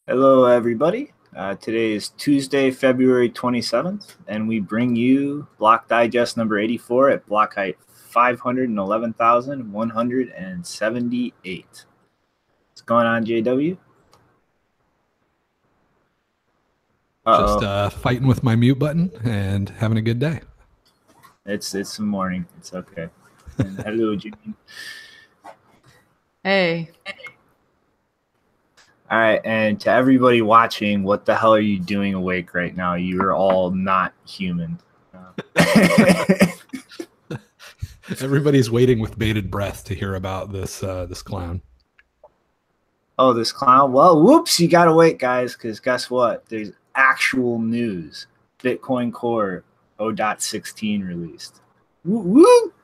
Hello, everybody. Today is Tuesday, February 27th, and we bring you Block Digest number 84 at block height 511,178. What's going on, JW? Just fighting with my mute button and having a good day. It's the morning. It's okay. And hello, Jimmy. Hey. All right, and to everybody watching, what the hell are you doing awake right now? You're all not human. Everybody's waiting with bated breath to hear about this clown. Oh, this clown? Well, whoops, you gotta wait, guys, because guess what? There's actual news. Bitcoin Core 0.16 released. Woo woo!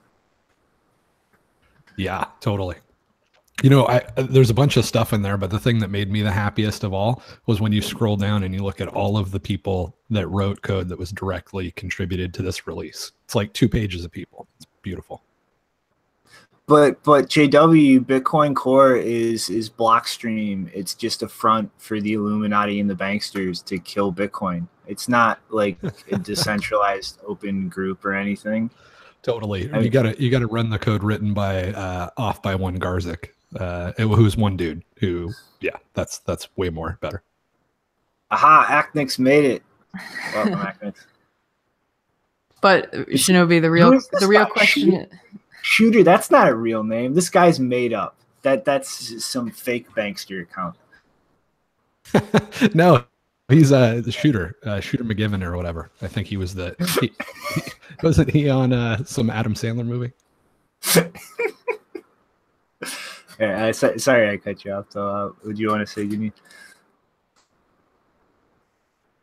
Yeah, totally. You know, there's a bunch of stuff in there, but the thing that made me the happiest of all was when you scroll down and you look at all of the people that wrote code that was directly contributed to this release. It's like 2 pages of people. It's beautiful. But JW, Bitcoin Core is Blockstream. It's just a front for the Illuminati and the banksters to kill Bitcoin. It's not like a decentralized open group or anything. Totally. I mean, you gotta run the code written by off by one Garzik. Who's one dude who, yeah, that's way more better. Aha, Acnix made it. Welcome, Acnix. But Shinobi, the real question. Shooter, that's not a real name. This guy's made up. That's some fake bankster account. No, he's the Shooter, Shooter McGivern or whatever. I think he was wasn't he on some Adam Sandler movie? Yeah, sorry I cut you off. So, what do you want to say, Jimmy?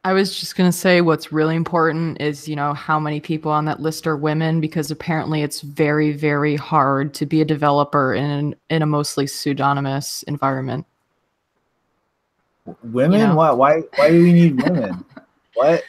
I was just going to say what's really important is, how many people on that list are women, because apparently it's very, very hard to be a developer in a mostly pseudonymous environment. Women? Why do we need women? What?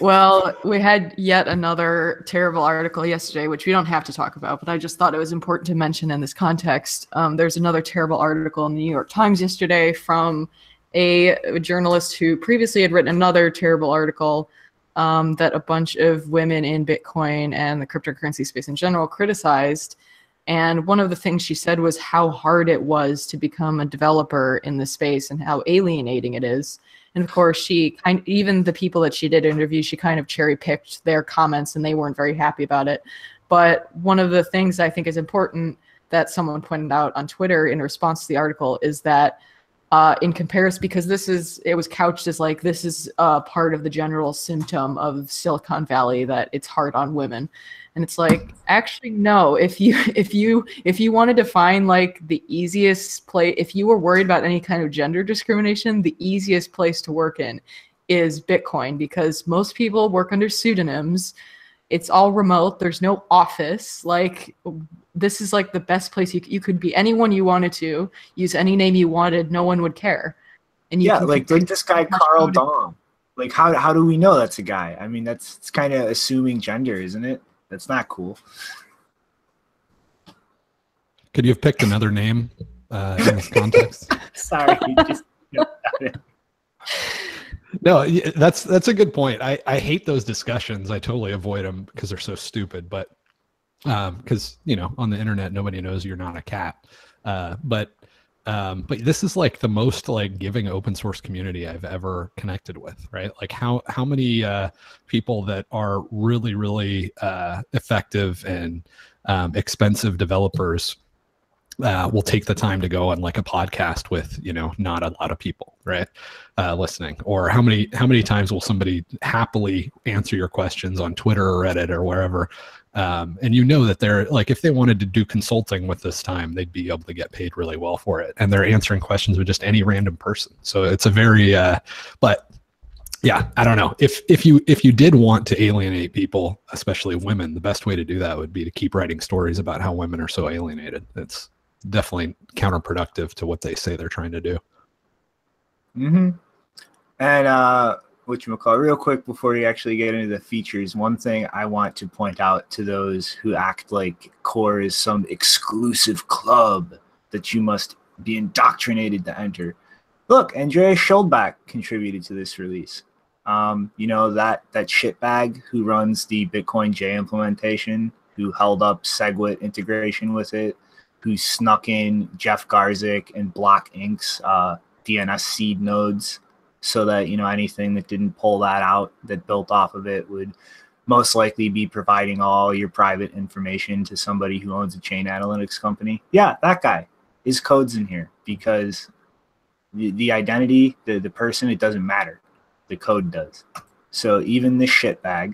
Well, we had yet another terrible article yesterday, which we don't have to talk about, but I just thought it was important to mention in this context. There's another terrible article in the New York Times yesterday from a journalist who previously had written another terrible article that a bunch of women in Bitcoin and the cryptocurrency space in general criticized. And one of the things she said was how hard it was to become a developer in this space and how alienating it is. And of course, even the people that she did interview, she kind of cherry picked their comments and they weren't very happy about it. But one of the things I think is important that someone pointed out on Twitter in response to the article is that in comparison, because it was couched as like, this is part of the general symptom of Silicon Valley, that it's hard on women. And it's like, actually, no, if you wanted to find like the easiest place, if you were worried about any kind of gender discrimination, the easiest place to work in is Bitcoin, because most people work under pseudonyms. It's all remote. There's no office. Like, this is like the best place you could be anyone you wanted to, use any name you wanted. No one would care. And like this guy, Carl Dom. Like, how do we know that's a guy? I mean, it's kind of assuming gender, isn't it? That's not cool. Could you have picked another name in this context? Sorry, just no, that's a good point. I hate those discussions. I totally avoid them because they're so stupid. But because on the internet nobody knows you're not a cat. But this is like the most like giving open source community I've ever connected with, right? Like how many people that are really, really effective and expensive developers will take the time to go on like a podcast with, not a lot of people, right? Listening, or how many times will somebody happily answer your questions on Twitter or Reddit or wherever. And that they're like, if they wanted to do consulting with this time, they'd be able to get paid really well for it. And they're answering questions with just any random person. So it's a very, but yeah, I don't know. If you did want to alienate people, especially women, the best way to do that would be to keep writing stories about how women are so alienated. It's definitely counterproductive to what they say they're trying to do. Mm-hmm. And whatchamacallit, real quick before we actually get into the features, one thing I want to point out to those who act like Core is some exclusive club that you must be indoctrinated to enter. Look, Andreas Schuldbach contributed to this release. You know, that shitbag who runs the Bitcoin J implementation, who held up SegWit integration with it, who snuck in Jeff Garzik and Block Inc.'s DNS seed nodes so that, you know, anything that didn't pull that out that built off of it would most likely be providing all your private information to somebody who owns a chain analytics company. Yeah, that guy. His code's in here because the identity, the person, it doesn't matter. The code does. So even this shitbag,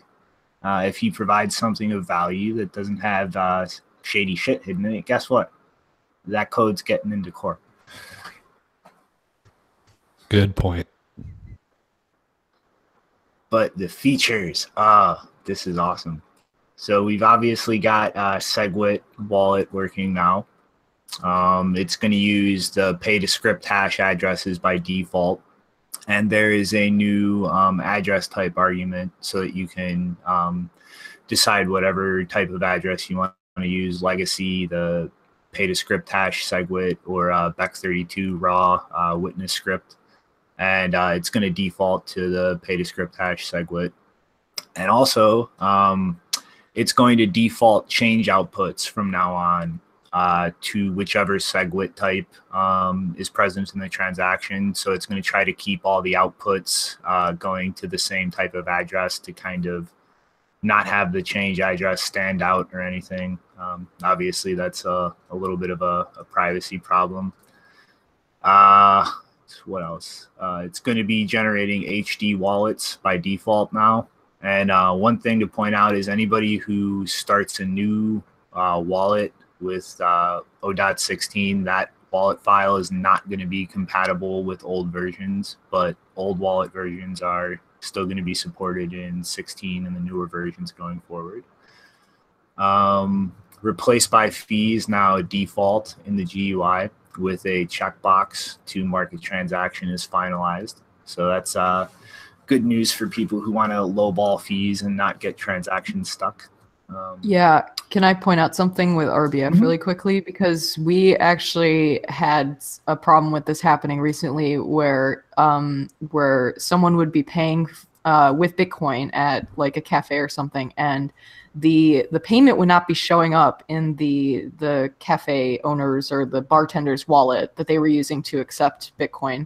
if he provides something of value that doesn't have shady shit hidden in it, guess what? That code's getting into core. Good point. But the features, this is awesome. So we've obviously got SegWit wallet working now. It's going to use the pay to script hash addresses by default. And there is a new address type argument so that you can decide whatever type of address you want to use, legacy, the pay to script hash SegWit, or Bech32 raw witness script. And it's going to default to the pay to script hash SegWit. And also, it's going to default change outputs from now on to whichever SegWit type is present in the transaction. So it's going to try to keep all the outputs going to the same type of address to kind of not have the change address stand out or anything. Obviously, that's a little bit of a privacy problem. What else? It's going to be generating HD wallets by default now. And one thing to point out is anybody who starts a new wallet with O.16, that wallet file is not going to be compatible with old versions, but old wallet versions are still going to be supported in 16 and the newer versions going forward. Replaced by fees now default in the GUI with a checkbox to mark a transaction is finalized. So that's good news for people who want to lowball fees and not get transactions stuck. Yeah, can I point out something with RBF really quickly? Because we actually had a problem with this happening recently where someone would be paying with Bitcoin at like a cafe or something, and the payment would not be showing up in the cafe owners or the bartender's wallet that they were using to accept Bitcoin.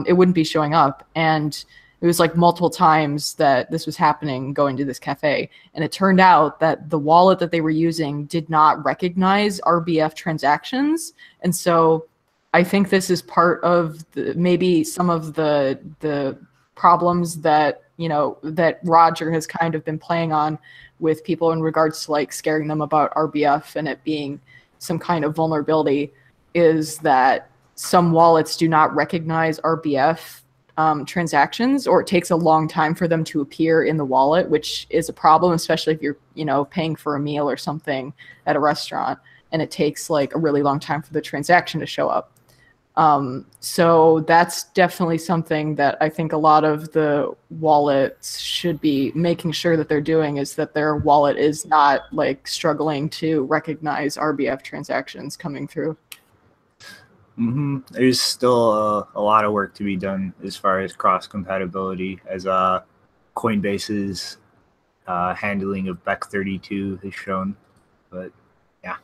It wouldn't be showing up, and it was like multiple times that this was happening going to this cafe. And it turned out that the wallet that they were using did not recognize RBF transactions. And so I think this is part of maybe some of the problems that, you know, that Roger has kind of been playing on with people in regards to like scaring them about RBF and it being some kind of vulnerability, is that some wallets do not recognize RBF transactions, or it takes a long time for them to appear in the wallet, which is a problem, especially if you're, you know, paying for a meal or something at a restaurant, and it takes like a really long time for the transaction to show up. So that's definitely something that I think a lot of the wallets should be making sure that they're doing, is that their wallet is not like struggling to recognize RBF transactions coming through. There's still a lot of work to be done as far as cross compatibility, as Coinbase's handling of Bech32 has shown. But yeah,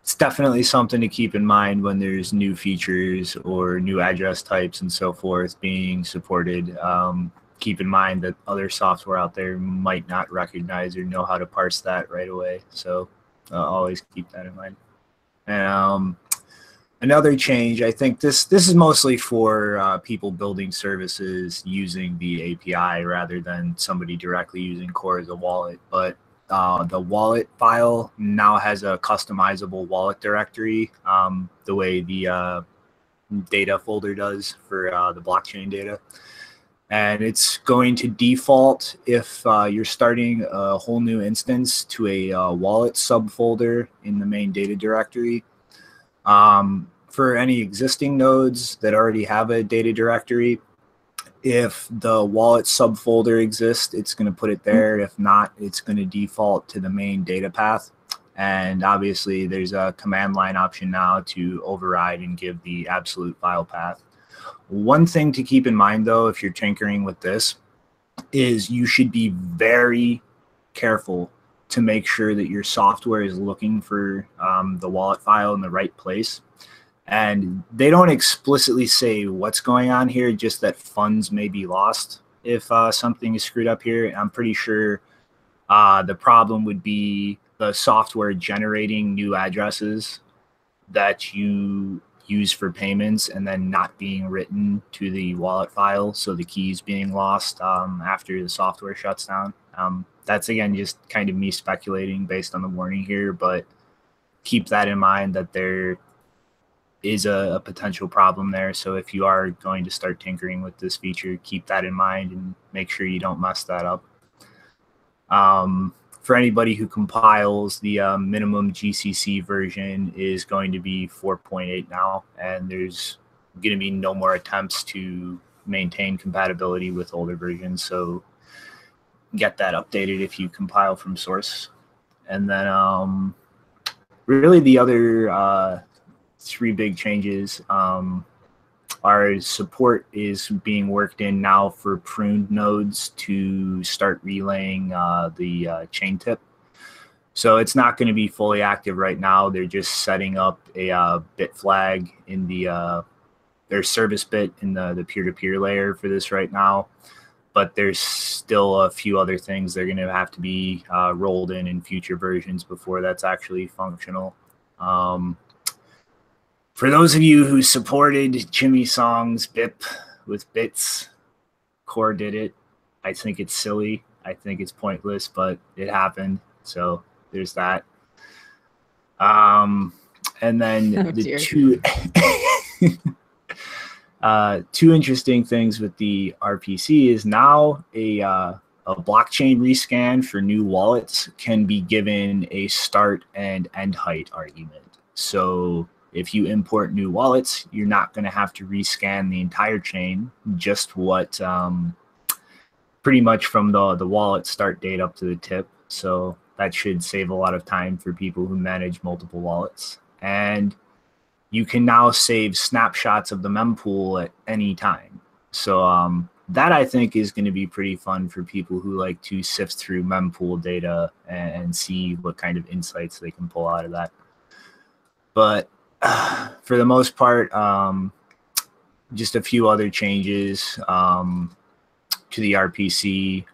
it's definitely something to keep in mind when there's new features or new address types and so forth being supported. Keep in mind that other software out there might not recognize or know how to parse that right away. So always keep that in mind. And another change, I think this is mostly for people building services using the API rather than somebody directly using Core as a wallet. But the wallet file now has a customizable wallet directory, the way the data folder does for the blockchain data. And it's going to default if you're starting a whole new instance to a wallet subfolder in the main data directory. For any existing nodes that already have a data directory, if the wallet subfolder exists, it's going to put it there. If not, it's going to default to the main data path. And obviously, there's a command line option now to override and give the absolute file path. One thing to keep in mind, though, if you're tinkering with this, is you should be very careful to make sure that your software is looking for the wallet file in the right place. And they don't explicitly say what's going on here, just that funds may be lost if something is screwed up here. I'm pretty sure the problem would be the software generating new addresses that you use for payments and then not being written to the wallet file, so the keys being lost after the software shuts down. That's, again, just kind of me speculating based on the warning here, but keep that in mind that there is a potential problem there. So if you are going to start tinkering with this feature, keep that in mind and make sure you don't mess that up. For anybody who compiles, the minimum GCC version is going to be 4.8 now, and there's going to be no more attempts to maintain compatibility with older versions. So get that updated if you compile from source. And then really the other three big changes, our support is being worked in now for pruned nodes to start relaying the chain tip. So it's not going to be fully active right now. They're just setting up a bit flag in their service bit in the peer-to-peer layer for this right now. But there's still a few other things they're going to have to be rolled in future versions before that's actually functional. For those of you who supported Jimmy Song's BIP with bits, Core did it. I think it's silly. I think it's pointless, but it happened. So there's that. And then two interesting things with the RPC is now a blockchain rescan for new wallets can be given a start and end height argument. So if you import new wallets, you're not going to have to rescan the entire chain, just what pretty much from the wallet start date up to the tip. So that should save a lot of time for people who manage multiple wallets. And you can now save snapshots of the mempool at any time. So that, I think, is going to be pretty fun for people who like to sift through mempool data and see what kind of insights they can pull out of that. But for the most part, just a few other changes to the RPC.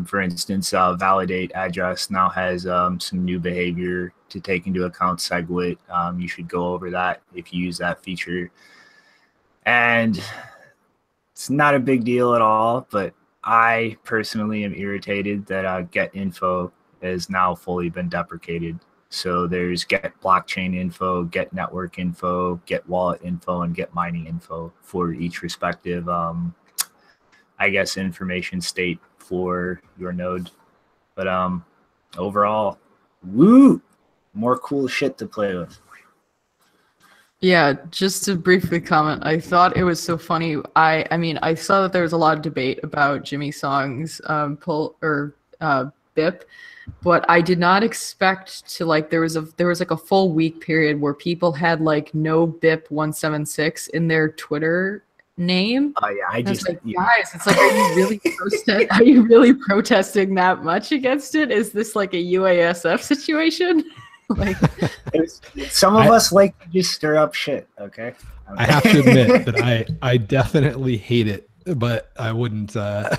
For instance, validate address now has some new behavior to take into account SegWit. You should go over that if you use that feature. And it's not a big deal at all, but I personally am irritated that get info has now fully been deprecated. So there's get blockchain info, get network info, get wallet info, and get mining info for each respective, I guess, information state for your node. But overall, woo, more cool shit to play with. Yeah, just to briefly comment, I thought it was so funny. I mean, I saw that there was a lot of debate about Jimmy Song's BIP, but I did not expect to, like, there was like a full week period where people had like no BIP 176 in their Twitter name. Oh yeah, I just like, guys, it's like, are you really protesting that much against it? Is this like a UASF situation? Like, some of us like to just stir up shit. Okay, I have to admit that I definitely hate it, but I wouldn't. I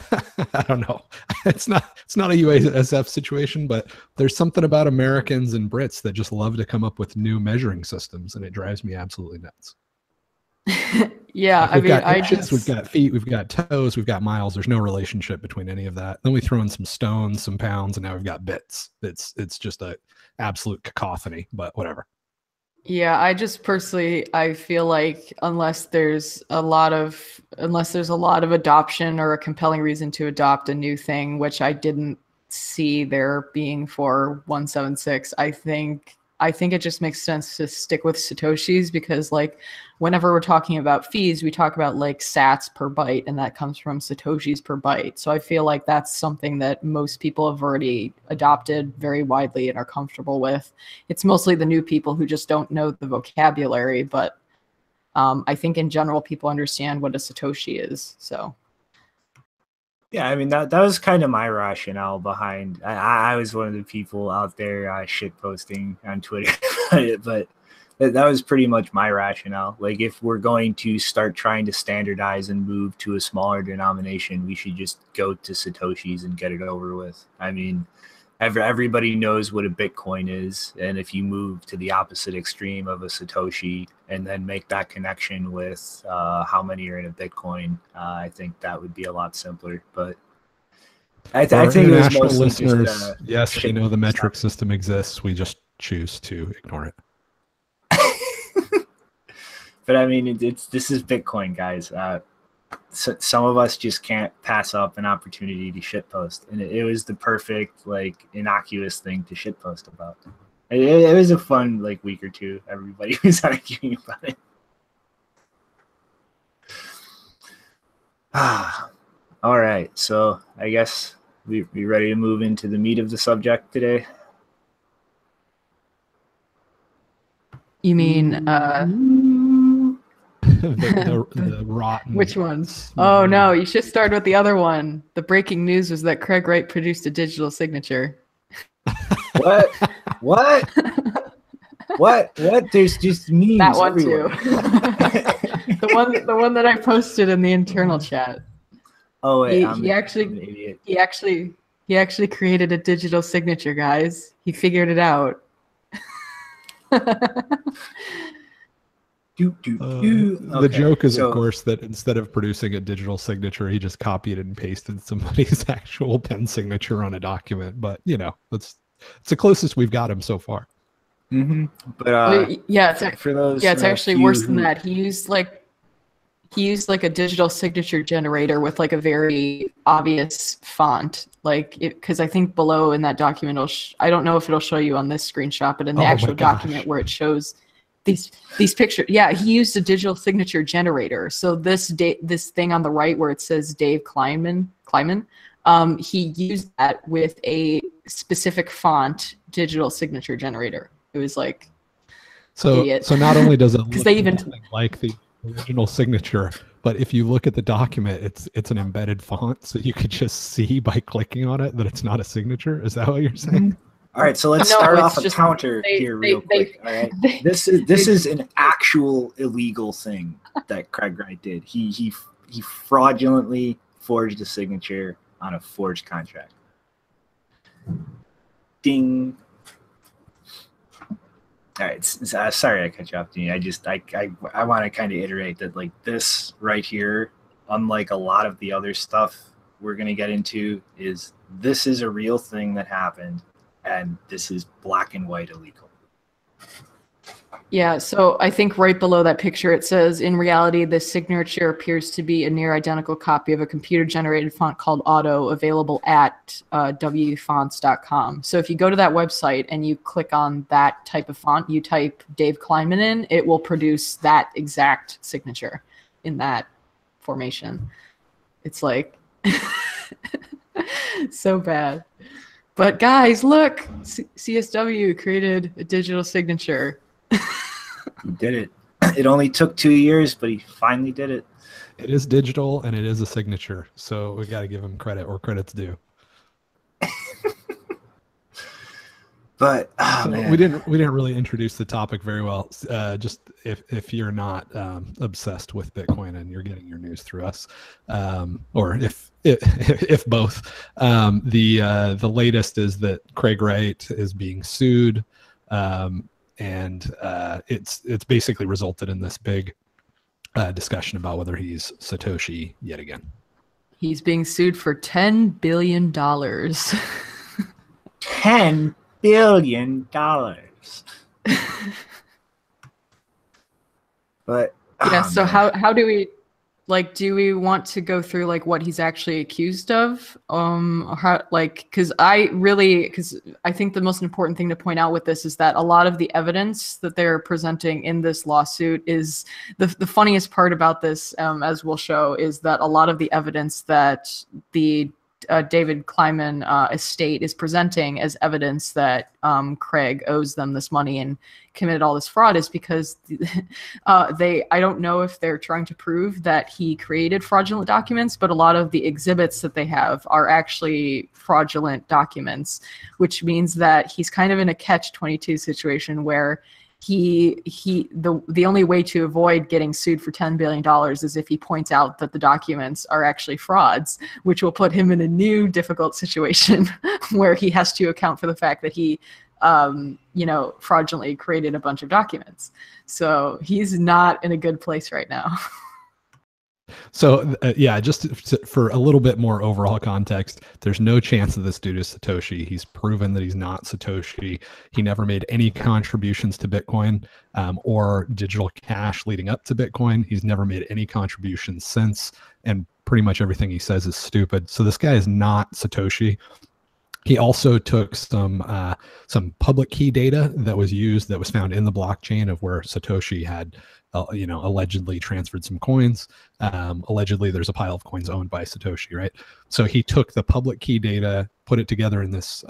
don't know. It's not a UASF situation, but there's something about Americans and Brits that just love to come up with new measuring systems, and it drives me absolutely nuts. Yeah, like, we've got inches, we've got feet, we've got toes, we've got miles. There's no relationship between any of that. Then we throw in some stones, some pounds, and now we've got bits. It's just a absolute cacophony, but whatever. Yeah, I just personally, I feel like unless there's a lot of adoption or a compelling reason to adopt a new thing, which I didn't see there being for 176, I think it just makes sense to stick with Satoshis, because like whenever we're talking about fees, we talk about like sats per byte, and that comes from Satoshis per byte. So I feel like that's something that most people have already adopted very widely and are comfortable with. It's mostly the new people who just don't know the vocabulary, but I think in general people understand what a Satoshi is. So yeah, I mean that was kind of my rationale behind. I was one of the people out there shit posting on Twitter, but that was pretty much my rationale. Like, if we're going to start trying to standardize and move to a smaller denomination, we should just go to Satoshis and get it over with. I mean, everybody knows what a Bitcoin is, and if you move to the opposite extreme of a Satoshi and then make that connection with how many are in a Bitcoin, I think that would be a lot simpler. But I think it was mostly listeners, just, yes, we know the metric system exists. We just choose to ignore it. But I mean, this is Bitcoin, guys. So some of us just can't pass up an opportunity to shitpost, and it was the perfect, like, innocuous thing to shitpost about. It was a fun, like, week or two. Everybody was arguing about it. All right, so I guess we ready to move into the meat of the subject today. you mean the rotten. which ones? Oh no, you should start with the other one. The breaking news was that Craig Wright produced a digital signature. What? What? There's just memes. That one everywhere. too. the one that I posted in the internal chat. Oh wait, He I'm an idiot. he actually created a digital signature, guys. He figured it out. The joke is, of course, that instead of producing a digital signature, he just copied and pasted somebody's actual pen signature on a document. But it's the closest we've got him so far. Mm-hmm. But for those, it's actually worse than that. He used like a digital signature generator with like a very obvious font, like because I think below in that document, I don't know if it'll show you on this screenshot, but in the actual document where it shows these pictures, yeah, he used a digital signature generator. So this thing on the right where it says Dave Kleinman, he used that with a specific font digital signature generator. It was like idiot. So not only does it look they even like the original signature, but if you look at the document, it's an embedded font, so you could just see by clicking on it that it's not a signature. Is that what you're saying? All right, so let's start off a counter here real quick. All right, this is an actual illegal thing that Craig Wright did. He fraudulently forged a signature on a forged contract. Ding. All right, sorry I cut you off, Dean. I want to kind of iterate that, like, this right here, unlike a lot of the other stuff we're going to get into, this is a real thing that happened, and this is black and white illegal. Yeah, so I think right below that picture it says, in reality, the signature appears to be a near identical copy of a computer-generated font called Auto, available at wfonts.com. So if you go to that website and you click on that type of font, you type Dave Kleinman in, it will produce that exact signature in that formation. It's like so bad. But guys, look, CSW created a digital signature. He did it. It only took 2 years, but he finally did it. It is digital and it is a signature, so we got to give him credit where credit's due. But we didn't really introduce the topic very well. Just if you're not obsessed with Bitcoin and you're getting your news through us, or if both, the latest is that Craig Wright is being sued. And it's basically resulted in this big discussion about whether he's Satoshi yet again. He's being sued for $10 billion. $10 billion. But yeah, so how do we, like, do we want to go through like what he's actually accused of? How, like, because I think the most important thing to point out with this is that a lot of the evidence that they're presenting in this lawsuit is the funniest part about this, as we'll show, is that a lot of the evidence that the David Kleiman estate is presenting as evidence that Craig owes them this money and committed all this fraud is because I don't know if they're trying to prove that he created fraudulent documents, but a lot of the exhibits that they have are actually fraudulent documents, which means that he's kind of in a catch-22 situation where the only way to avoid getting sued for $10 billion is if he points out that the documents are actually frauds, which will put him in a new difficult situation where he has to account for the fact that he fraudulently created a bunch of documents. So he's not in a good place right now. So for a little bit more overall context, there's no chance that this dude is Satoshi. He's proven that he's not Satoshi. He never made any contributions to Bitcoin or digital cash leading up to Bitcoin. He's never made any contributions since, and pretty much everything he says is stupid. So this guy is not Satoshi. He also took some public key data that was found in the blockchain of where Satoshi had allegedly transferred some coins. Allegedly, there's a pile of coins owned by Satoshi, right? So he took the public key data, put it together in this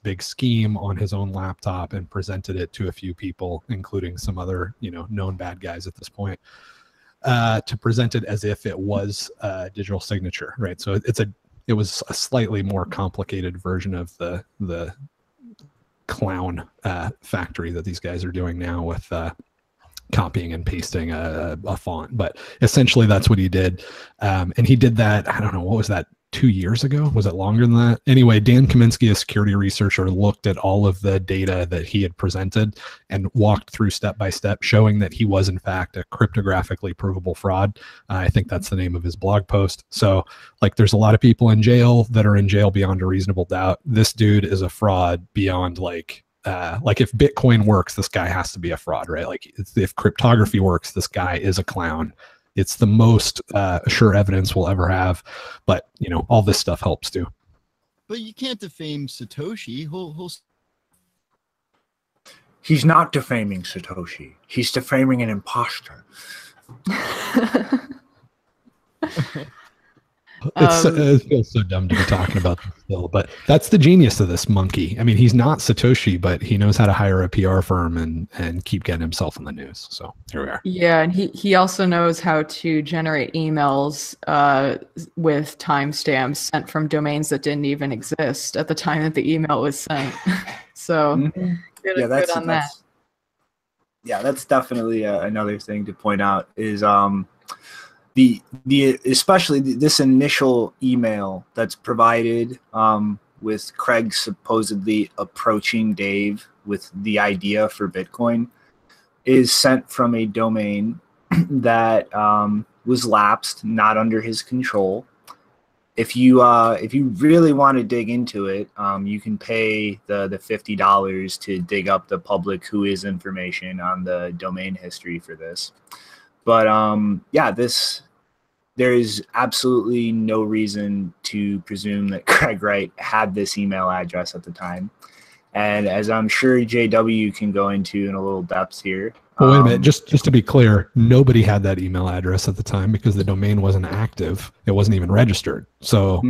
big scheme on his own laptop, and presented it to a few people, including some other known bad guys at this point, to present it as if it was a digital signature, right? So it was a slightly more complicated version of the clown factory that these guys are doing now with copying and pasting a font. But essentially that's what he did. And he did that, I don't know, what was that, 2 years ago? Was it longer than that? Anyway, Dan Kaminsky, a security researcher, looked at all of the data that he had presented and walked through step by step, showing that he was in fact a cryptographically provable fraud. I think that's the name of his blog post. So there's a lot of people in jail that are in jail beyond a reasonable doubt. This dude is a fraud beyond if Bitcoin works, this guy has to be a fraud, right? If cryptography works, this guy is a clown. It's the most sure evidence we'll ever have, but all this stuff helps too. But you can't defame Satoshi. He's not defaming Satoshi. He's defaming an imposter. It feels so dumb to be talking about this still, but that's the genius of this monkey. I mean, he's not Satoshi, but he knows how to hire a PR firm and keep getting himself in the news. So here we are. Yeah, and he also knows how to generate emails with timestamps sent from domains that didn't even exist at the time that the email was sent. So good on that. Yeah, that's definitely another thing to point out is especially this initial email that's provided with Craig supposedly approaching Dave with the idea for Bitcoin is sent from a domain that was lapsed, not under his control. If you really want to dig into it, you can pay the $50 to dig up the public whois information on the domain history for this. But there is absolutely no reason to presume that Craig Wright had this email address at the time. And as I'm sure JW can go into in a little depth here. Well, wait a minute, just to be clear, nobody had that email address at the time because the domain wasn't active. It wasn't even registered. So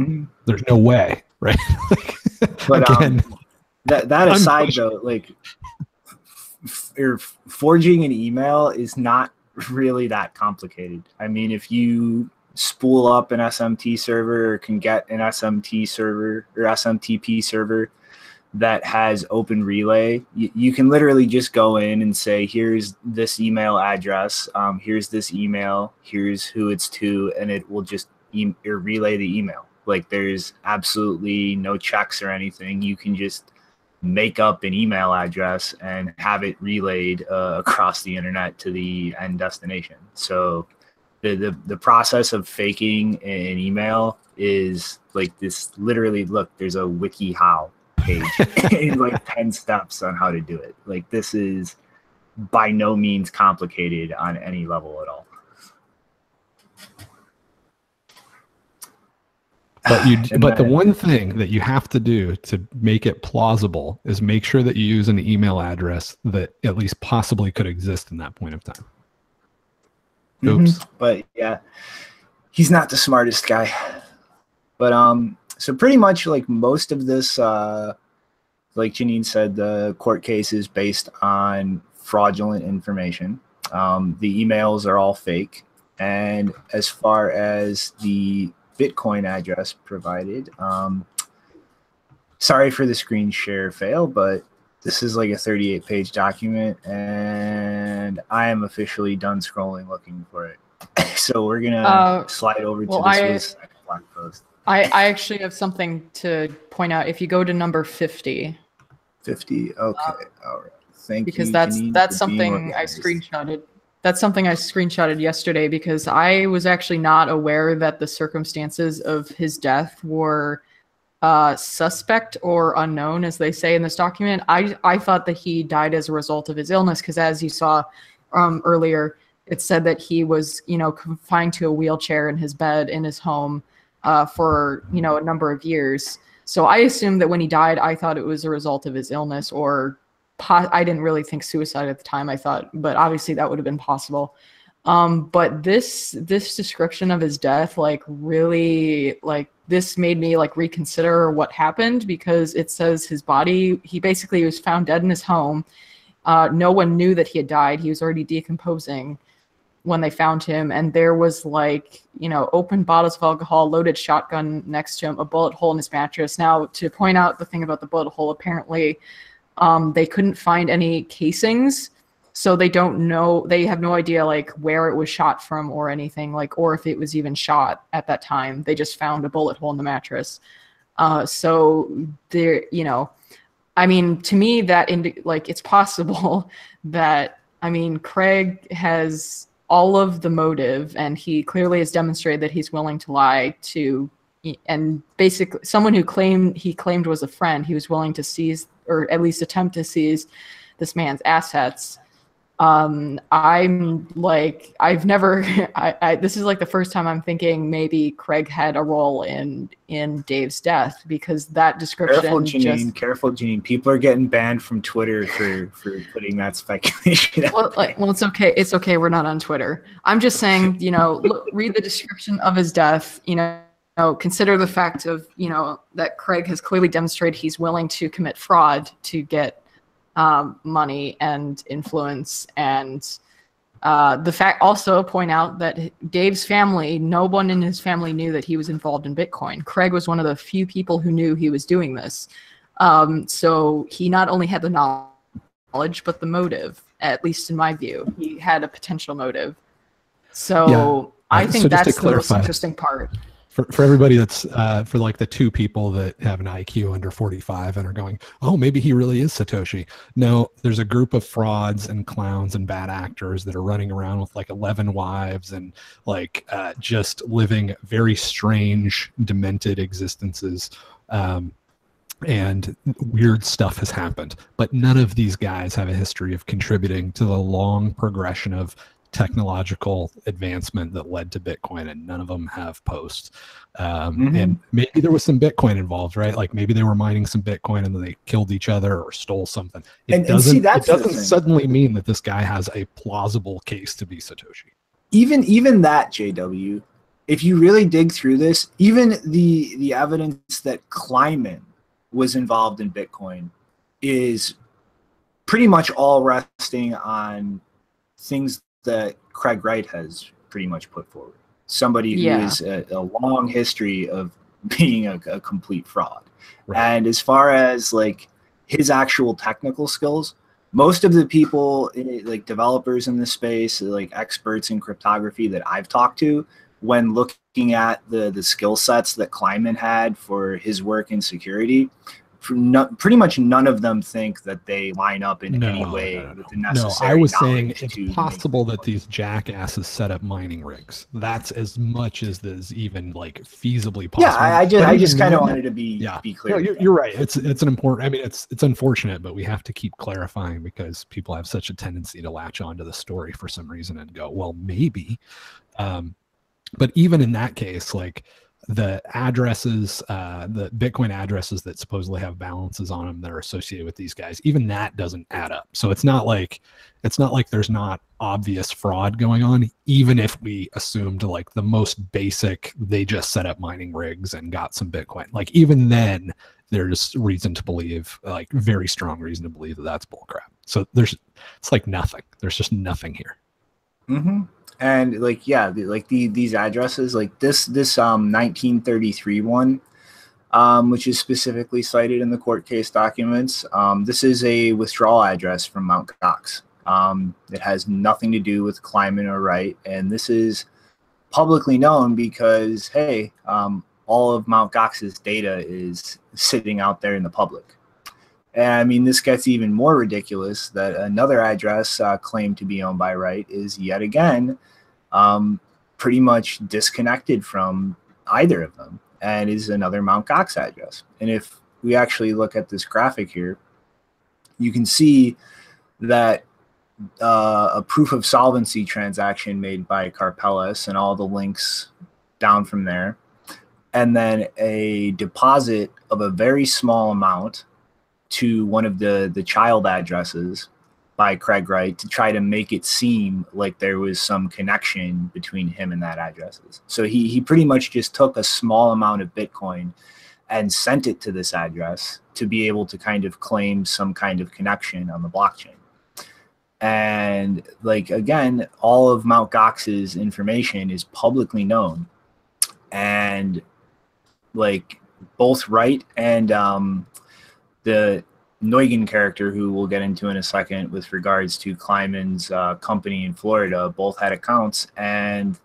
there's no way, right? But again, that aside though, forging an email is not really that complicated. I mean, if you spool up an SMT server or can get an SMT server or SMTP server that has open relay, you can literally just go in and say, here's this email address, here's this email, here's who it's to, and it will just relay the email. There's absolutely no checks or anything. You can just make up an email address and have it relayed across the internet to the end destination. So the process of faking an email is this. Literally, look, there's a wiki how page in 10 steps on how to do it. This is by no means complicated on any level at all. But the one thing that you have to do to make it plausible is make sure that you use an email address that at least possibly could exist in that point of time. Oops. But yeah, he's not the smartest guy. But So pretty much like most of this, like Janine said, the court case is based on fraudulent information. The emails are all fake. And as far as the Bitcoin address provided, sorry for the screen share fail, but this is like a 38-page document, and I am officially done scrolling looking for it. So we're going to slide over to this blog post. I actually have something to point out. If you go to number 50. 50, okay, all right. Thank you, because Janine, that's something I screenshotted. That's something I screenshotted yesterday because I was actually not aware that the circumstances of his death were suspect or unknown, as they say in this document. I thought that he died as a result of his illness because, as you saw earlier, it said that he was, confined to a wheelchair in his bed in his home for, a number of years. So I assumed that when he died, I thought it was a result of his illness, or I didn't really think suicide at the time. I thought, but obviously that would have been possible. But this description of his death, really, this made me reconsider what happened, because it says his body, he basically was found dead in his home. No one knew that he had died. He was already decomposing when they found him, and there was open bottles of alcohol, loaded shotgun next to him, a bullet hole in his mattress. Now, to point out the thing about the bullet hole, apparently they couldn't find any casings, so they don't know, they have no idea where it was shot from or anything, or if it was even shot at that time. They just found a bullet hole in the mattress. So there, I mean, to me that it's possible that, Craig has all of the motive, and he clearly has demonstrated that he's willing to lie to, and basically someone who he claimed was a friend, he was willing to seize, or at least attempt to seize, this man's assets. I've never, this is the first time I'm thinking maybe Craig had a role in Dave's death, because that description. Careful, Janine. People are getting banned from Twitter for putting that speculation out. Well, it's okay. It's okay. We're not on Twitter. I'm just saying, read the description of his death, consider the fact of, that Craig has clearly demonstrated he's willing to commit fraud to get money and influence, and the fact, also point out that Dave's family, no one in his family knew that he was involved in Bitcoin. Craig was one of the few people who knew he was doing this. So he not only had the knowledge, but the motive, at least in my view. He had a potential motive. So yeah. I think that's the most interesting part. For everybody that's for the two people that have an IQ under 45 and are going, oh, maybe he really is Satoshi. No, there's a group of frauds and clowns and bad actors that are running around with 11 wives and just living very strange, demented existences. And weird stuff has happened. But none of these guys have a history of contributing to the long progression of technological advancement that led to Bitcoin, and none of them have posts. And maybe there was some Bitcoin involved, right? Maybe they were mining some Bitcoin and then they killed each other or stole something. It doesn't suddenly mean that this guy has a plausible case to be Satoshi. Even that, JW, if you really dig through this, even the evidence that Kleiman was involved in Bitcoin is pretty much all resting on things that Craig Wright has pretty much put forward. Somebody who is a long history of being a complete fraud. Right. And as far as his actual technical skills, most of the people, developers in this space, experts in cryptography that I've talked to, when looking at the skill sets that Kleiman had for his work in security, pretty much none of them think that they line up in any way with the necessary. No, I was saying it's possible that these jackasses set up mining rigs. That's as much as is even feasibly possible. Yeah, I just kind of wanted to be clear. No, you're right. It's an important. It's unfortunate, but we have to keep clarifying because people have such a tendency to latch onto the story for some reason and go, well, maybe. But even in that case, the addresses, the Bitcoin addresses that supposedly have balances on them that are associated with these guys, even that doesn't add up. So it's not like there's not obvious fraud going on, even if we assumed like the most basic, they just set up mining rigs and got some Bitcoin. Like even then, there's reason to believe, like very strong reason to believe that that's bullcrap. So it's like nothing. There's just nothing here. Mm-hmm. And like, yeah, these addresses, like this 1933 one, which is specifically cited in the court case documents. This is a withdrawal address from Mt. Gox. It has nothing to do with Kleiman or Wright, and this is publicly known because, hey, all of Mt. Gox's data is sitting out there in the public. And I mean, this gets even more ridiculous that another address claimed to be owned by Wright is yet again pretty much disconnected from either of them, and is another Mt. Gox address. And if we actually look at this graphic here, you can see that a proof of solvency transaction made by Karpeles and all the links down from there, and then a deposit of a very small amount to one of the child addresses by Craig Wright to try to make it seem like there was some connection between him and that addresses. So he pretty much just took a small amount of Bitcoin and sent it to this address to be able to kind of claim some kind of connection on the blockchain. And like, again, all of Mt. Gox's information is publicly known. And like both Wright and the Neugen character, who we'll get into in a second with regards to Kleiman's company in Florida, both had accounts, and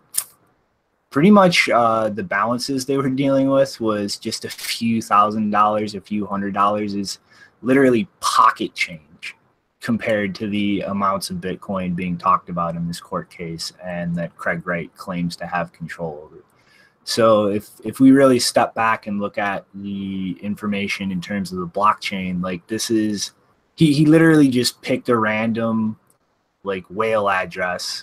pretty much the balances they were dealing with was just a few $1,000s, a few $100s, is literally pocket change compared to the amounts of Bitcoin being talked about in this court case and that Craig Wright claims to have control over. So if we really step back and look at the information in terms of the blockchain, like this is, he literally just picked a random like whale address,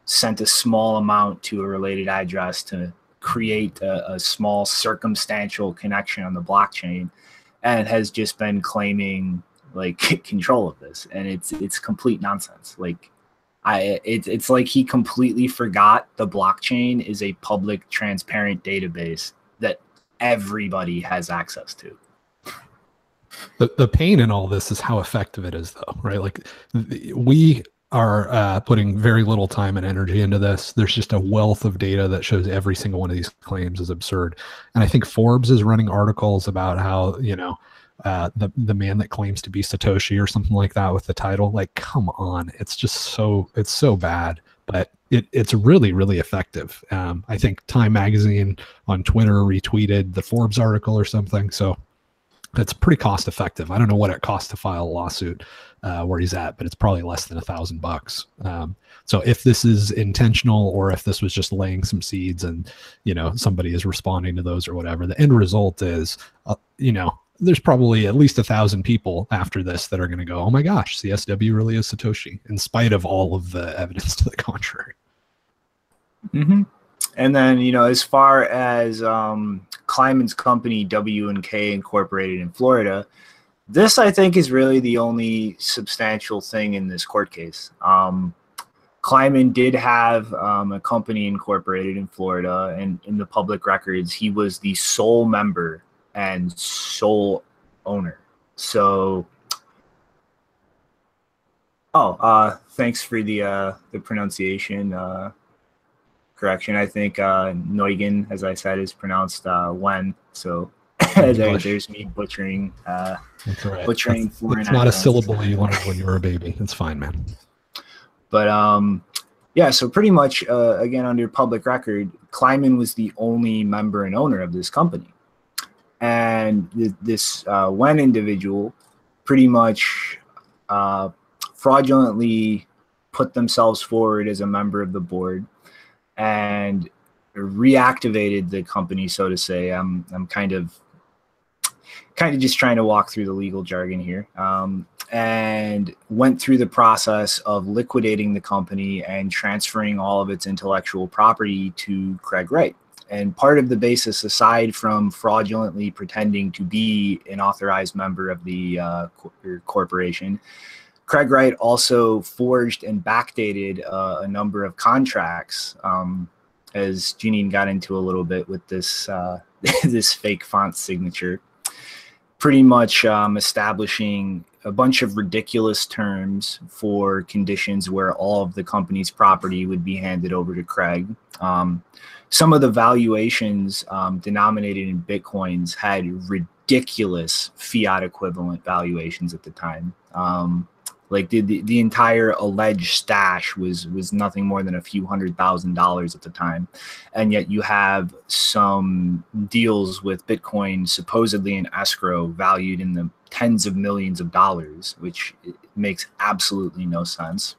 sent a small amount to a related address to create a small circumstantial connection on the blockchain, and has just been claiming like control of this. And it's complete nonsense. Like, it's like he completely forgot the blockchain is a public, transparent database that everybody has access to. The pain in all this is how effective it is, though, right? Like we are putting very little time and energy into this. There's just a wealth of data that shows every single one of these claims is absurd. And I think Forbes is running articles about how, you know, the man that claims to be Satoshi or something like that with the title. Like, come on, it's just so bad, but it's really, really effective. I think Time Magazine on Twitter retweeted the Forbes article or something, so it's pretty cost effective. I don't know what it costs to file a lawsuit where he's at, but it's probably less than $1,000. So if this is intentional, or if this was just laying some seeds and, you know, somebody is responding to those or whatever, the end result is, you know, there's probably at least 1,000 people after this that are going to go, oh my gosh, CSW really is Satoshi, in spite of all of the evidence to the contrary. Mm-hmm. And then, you know, as far as Kleiman's company, W&K Incorporated in Florida, this, I think, is really the only substantial thing in this court case. Kleiman did have a company incorporated in Florida, and in the public records, he was the sole member and sole owner. So, thanks for the pronunciation correction. I think Neugen, as I said, is pronounced Wen. So there's me butchering. That's all right. Butchering foreign. It's not a syllable you learned when you were a baby. It's fine, man. But yeah. So pretty much, again, under public record, Kleiman was the only member and owner of this company. And this Wen individual pretty much fraudulently put themselves forward as a member of the board and reactivated the company, so to say. I'm kind of just trying to walk through the legal jargon here, and went through the process of liquidating the company and transferring all of its intellectual property to Craig Wright. And part of the basis, aside from fraudulently pretending to be an authorized member of the corporation, Craig Wright also forged and backdated a number of contracts, as Janine got into a little bit with this this fake font signature, pretty much establishing a bunch of ridiculous terms for conditions where all of the company's property would be handed over to Craig. Some of the valuations denominated in Bitcoins had ridiculous fiat equivalent valuations at the time. Like the entire alleged stash was nothing more than a few $100,000 at the time. And yet you have some deals with Bitcoin supposedly in escrow valued in the tens of millions of dollars, which makes absolutely no sense.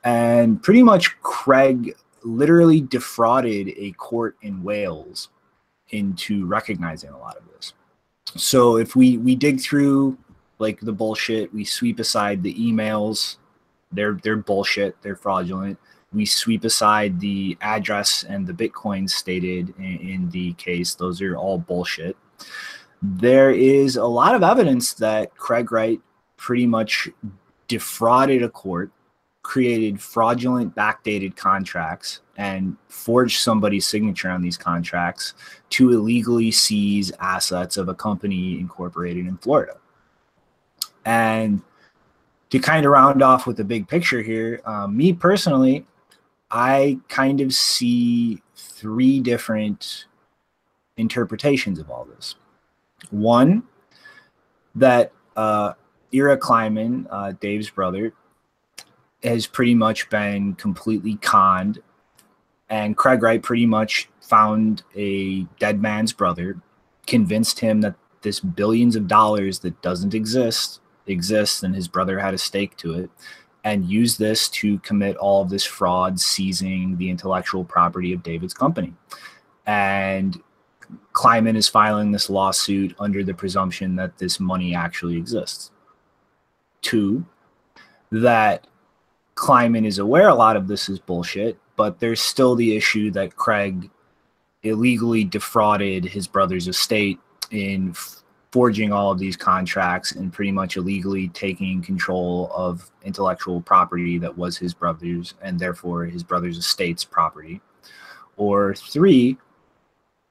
And pretty much Craig literally defrauded a court in Wales into recognizing a lot of this. So if we dig through like the bullshit, we sweep aside the emails, they're bullshit, they're fraudulent. We sweep aside the address and the Bitcoin stated in the case, those are all bullshit. There is a lot of evidence that Craig Wright pretty much defrauded a court, created fraudulent backdated contracts, and forged somebody's signature on these contracts to illegally seize assets of a company incorporated in Florida. And to kind of round off with the big picture here, me personally, I kind of see three different interpretations of all this. One, that Ira Kleiman, Dave's brother, has pretty much been completely conned, and Craig Wright pretty much found a dead man's brother, convinced him that this billions of dollars that doesn't exist exists, and his brother had a stake to it, and used this to commit all of this fraud, seizing the intellectual property of David's company. And Kleiman is filing this lawsuit under the presumption that this money actually exists. Two, that Kleiman is aware a lot of this is bullshit, but there's still the issue that Craig illegally defrauded his brother's estate in forging all of these contracts and pretty much illegally taking control of intellectual property that was his brother's and therefore his brother's estate's property. Or three,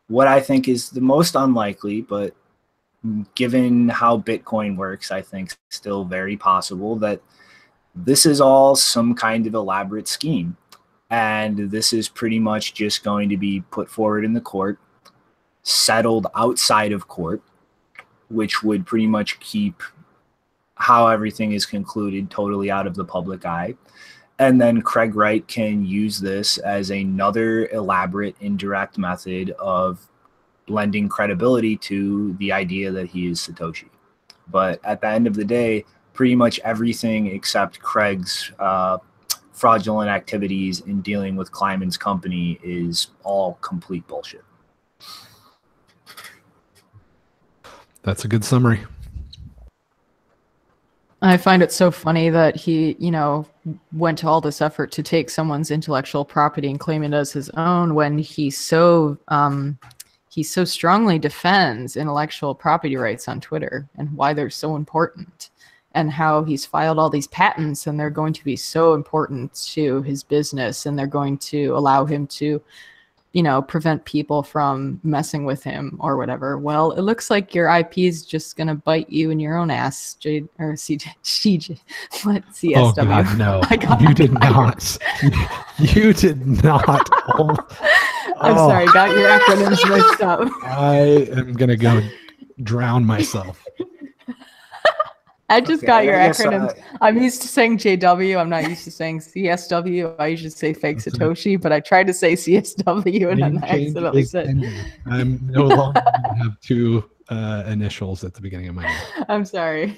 what I think is the most unlikely, but given how Bitcoin works, I think still very possible, that this is all some kind of elaborate scheme. And this is pretty much just going to be put forward in the court, settled outside of court, which would pretty much keep how everything is concluded totally out of the public eye. And then Craig Wright can use this as another elaborate indirect method of lending credibility to the idea that he is Satoshi. But at the end of the day, pretty much everything except Craig's fraudulent activities in dealing with Kleiman's company is all complete bullshit. That's a good summary. I find it so funny that he, went to all this effort to take someone's intellectual property and claim it as his own when he so strongly defends intellectual property rights on Twitter and why they're so important, and how he's filed all these patents and they're going to be so important to his business and they're going to allow him to prevent people from messing with him or whatever. Well, it looks like your IP is just going to bite you in your own ass, CSW. Oh, God, no. You did not. You did not. I'm sorry, got your acronyms mixed up. I am going to go drown myself. I just got your acronyms. I'm used to saying JW. I'm not used to saying CSW. I usually say fake Satoshi, but I tried to say CSW and then I accidentally said. I'm no longer going to have two initials at the beginning of my name. I'm sorry.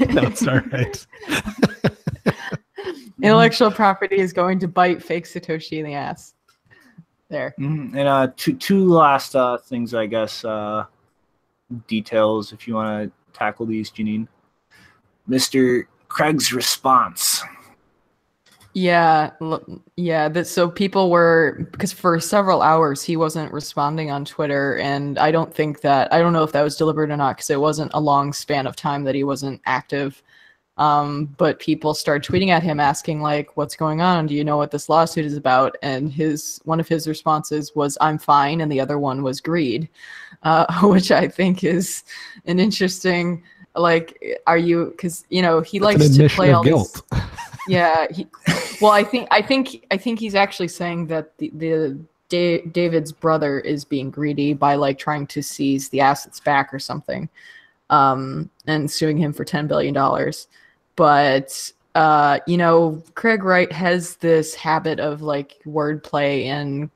That's all right. Intellectual property is going to bite fake Satoshi in the ass. There. Mm-hmm. And two last things, I guess, details, if you want to tackle these, Janine. Mr. Craig's response. Yeah, yeah. So people were, because for several hours he wasn't responding on Twitter, and I don't know if that was deliberate or not, because it wasn't a long span of time that he wasn't active. But people started tweeting at him asking like, "What's going on? Do you know what this lawsuit is about?" And one of his responses was, "I'm fine," and the other one was greed, which I think is an interesting. Like, are you? Because he That's likes an to admission play of all guilt. these. Yeah, well, I think he's actually saying that David's brother is being greedy by like trying to seize the assets back or something, and suing him for $10 billion. But Craig Wright has this habit of like wordplay and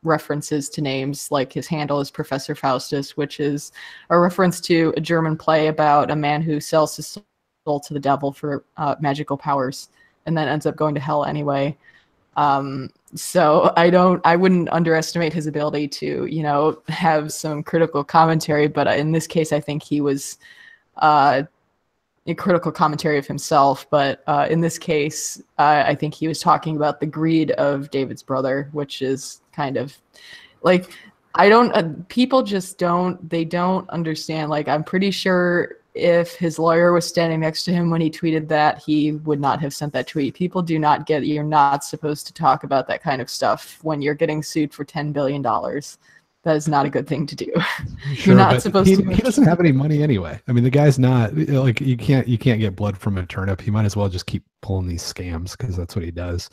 references to names. Like his handle is Professor Faustus, which is a reference to a German play about a man who sells his soul to the devil for magical powers, and then ends up going to hell anyway. So I wouldn't underestimate his ability to, have some critical commentary, but in this case, I think he was a critical commentary of himself. But in this case, I think he was talking about the greed of David's brother, which is kind of like, people just they don't understand. Like, I'm pretty sure if his lawyer was standing next to him when he tweeted that, he would not have sent that tweet. People do not get, you're not supposed to talk about that kind of stuff when you're getting sued for $10 billion. That is not a good thing to do. Sure, You're not but supposed to. He doesn't have any money anyway. I mean, the guy's not like, you can't get blood from a turnip. He might as well just keep pulling these scams, because that's what he does.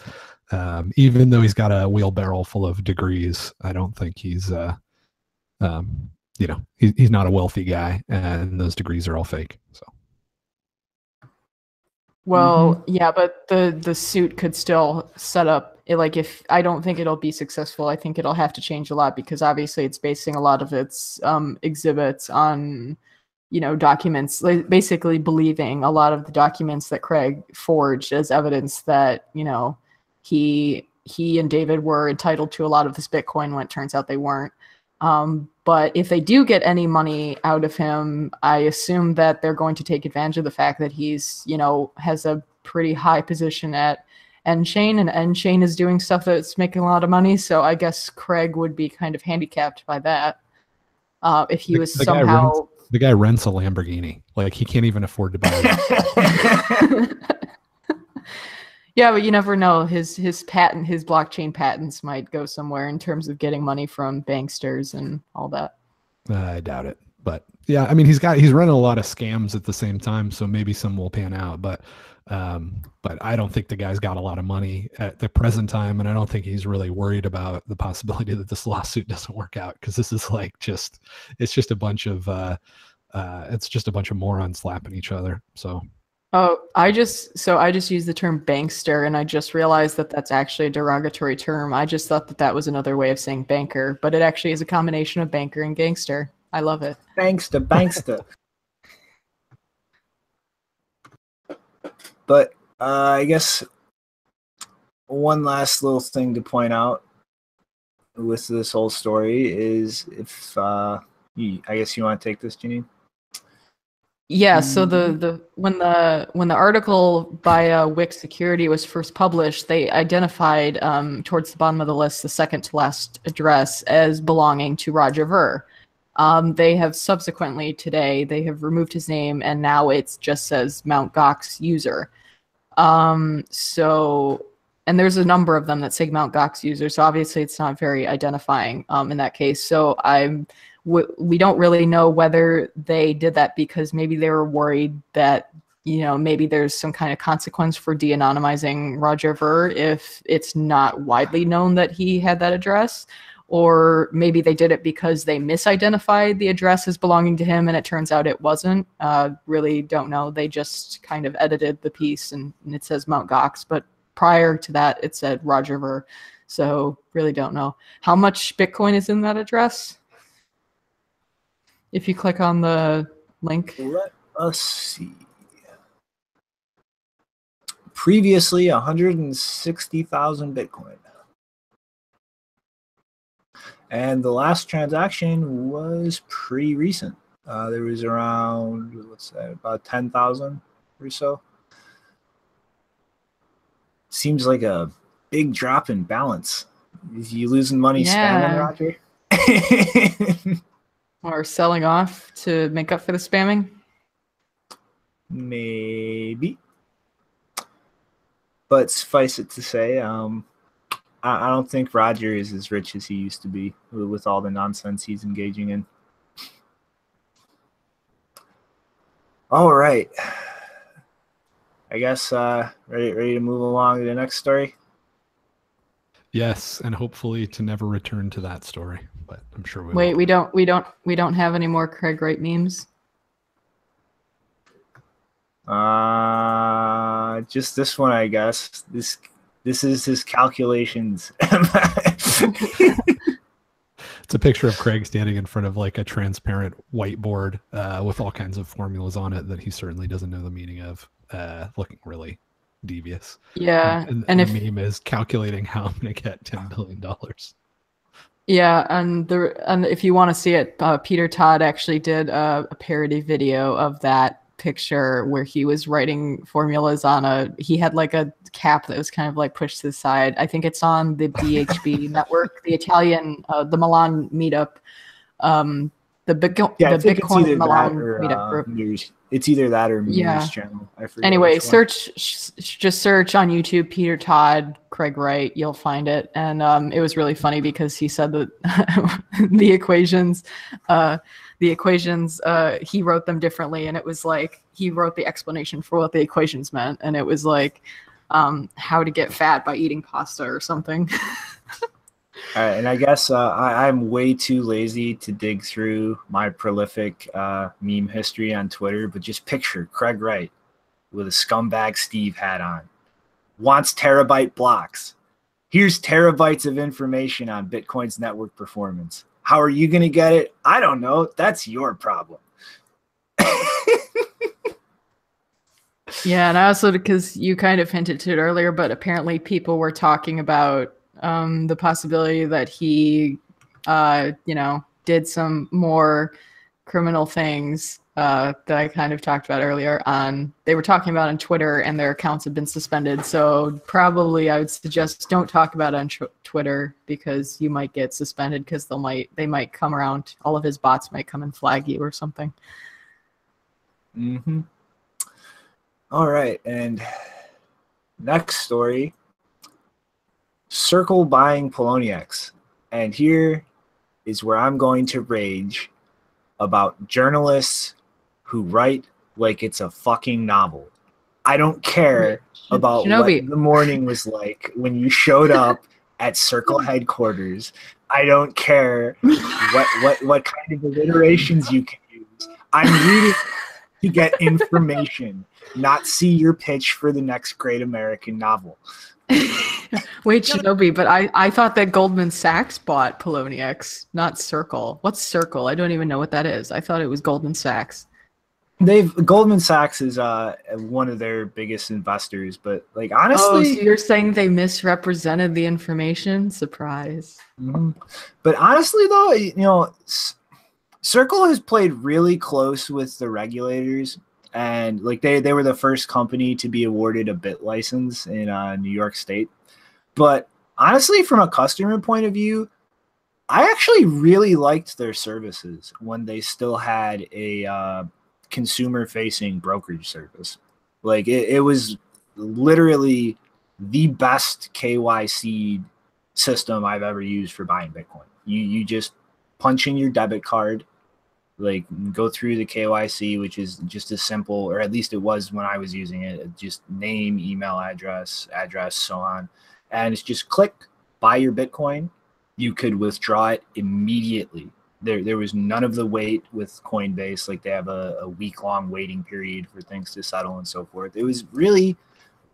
Even though he's got a wheelbarrow full of degrees, I don't think he's he's not a wealthy guy, and those degrees are all fake. So, Well, yeah, but the suit could still set up, like, if I don't think it'll be successful. I think it'll have to change a lot, because obviously it's basing a lot of its exhibits on documents, like, basically believing a lot of the documents that Craig forged as evidence that he and David were entitled to a lot of this Bitcoin, when it turns out they weren't. But if they do get any money out of him, I assume that they're going to take advantage of the fact that he's, has a pretty high position at N-Chain, and N-Chain is doing stuff that's making a lot of money. So I guess Craig would be kind of handicapped by that. If he was somehow... The guy rents a Lamborghini. Like, he can't even afford to buy it. Yeah, but you never know. His blockchain patents might go somewhere in terms of getting money from banksters and all that. I doubt it. But yeah, I mean, he's running a lot of scams at the same time, so maybe some will pan out. But I don't think the guy's got a lot of money at the present time, and I don't think he's really worried about the possibility that this lawsuit doesn't work out, because this is like it's just a bunch of morons slapping each other. So. Oh, I just used the term bankster, and I just realized that that's actually a derogatory term. I just thought that was another way of saying banker, but it actually is a combination of banker and gangster. I love it. Bankster. But I guess one last little thing to point out with this whole story is, if I guess you want to take this, Janine? Yeah, so when the article by Wix Security was first published, they identified towards the bottom of the list the second to last address as belonging to Roger Ver. They have subsequently today they have removed his name, and now it just says Mt. Gox user. So, and there's a number of them that say Mt. Gox user, so obviously it's not very identifying in that case. So we don't really know whether they did that because maybe they were worried that, maybe there's some kind of consequence for de-anonymizing Roger Ver if it's not widely known that he had that address. Or maybe they did it because they misidentified the address as belonging to him, and it turns out it wasn't. Really don't know. They just kind of edited the piece, and it says Mt. Gox, but prior to that, it said Roger Ver. So really don't know. How much Bitcoin is in that address? If you click on the link. Let us see. Previously, 160,000 Bitcoin. And the last transaction was pretty recent. There was around, about 10,000 or so. Seems like a big drop in balance. Is you losing money spamming, Roger? Or selling off to make up for the spamming? Maybe. But suffice it to say, I don't think Roger is as rich as he used to be with all the nonsense he's engaging in. All right. I guess ready to move along to the next story? Yes, and hopefully to never return to that story, but I'm sure we Wait, will. we don't have any more Craig Wright memes? Just this one, I guess. This is his calculations. It's a picture of Craig standing in front of like a transparent whiteboard with all kinds of formulas on it that he certainly doesn't know the meaning of, looking really devious. Yeah, and the meme is calculating how I'm going to get $10 billion. Yeah, and if you want to see it, Peter Todd actually did a parody video of that picture where he was writing formulas on he had like a cap that was kind of like pushed to the side. I think it's on the BHB network, the Italian, the Milan meetup, the Bitcoin Milan meetup group. It's either that or News channel. I forget. Anyway, just search on YouTube Peter Todd, Craig Wright. You'll find it, and it was really funny because he said that the equations, he wrote them differently, and it was like he wrote the explanation for what the equations meant, and it was like how to get fat by eating pasta or something. All right, and I guess I'm way too lazy to dig through my prolific meme history on Twitter, but just picture Craig Wright with a scumbag Steve hat on. Wants terabyte blocks. Here's terabytes of information on Bitcoin's network performance. How are you going to get it? I don't know. That's your problem. Yeah, and I also, because you kind of hinted to it earlier, but apparently people were talking about the possibility that he, did some more criminal things that I kind of talked about earlier they were talking about on Twitter, and their accounts have been suspended. So probably I would suggest don't talk about it on Twitter, because you might get suspended, because they might come around. All of his bots might come and flag you or something. Mm-hmm. All right, and next story. Circle buying Poloniex. And here is where I'm going to rage about journalists who write like it's a fucking novel. I don't care about Shinobi. what the morning was like when you showed up at Circle headquarters. I don't care what kind of alliterations you can use. I'm reading to get information, not see your pitch for the next great American novel. Wait, Shinobi, but I thought that Goldman Sachs bought Poloniex, not Circle. What's Circle? I don't even know what that is. I thought it was Goldman Sachs. Goldman Sachs is one of their biggest investors, but like honestly, so you're saying they misrepresented the information? Surprise. Mm-hmm. But honestly, though, Circle has played really close with the regulators. And like they were the first company to be awarded a bit license in New York State. But honestly, from a customer point of view, I actually really liked their services when they still had a consumer-facing brokerage service. Like it was literally the best KYC system I've ever used for buying Bitcoin. You just punch in your debit card, like go through the KYC, which is just as simple, or at least it was when I was using it, just name, email address, so on. And it's just click, buy your Bitcoin. You could withdraw it immediately. There was none of the wait with Coinbase. Like they have a week-long waiting period for things to settle and so forth. It was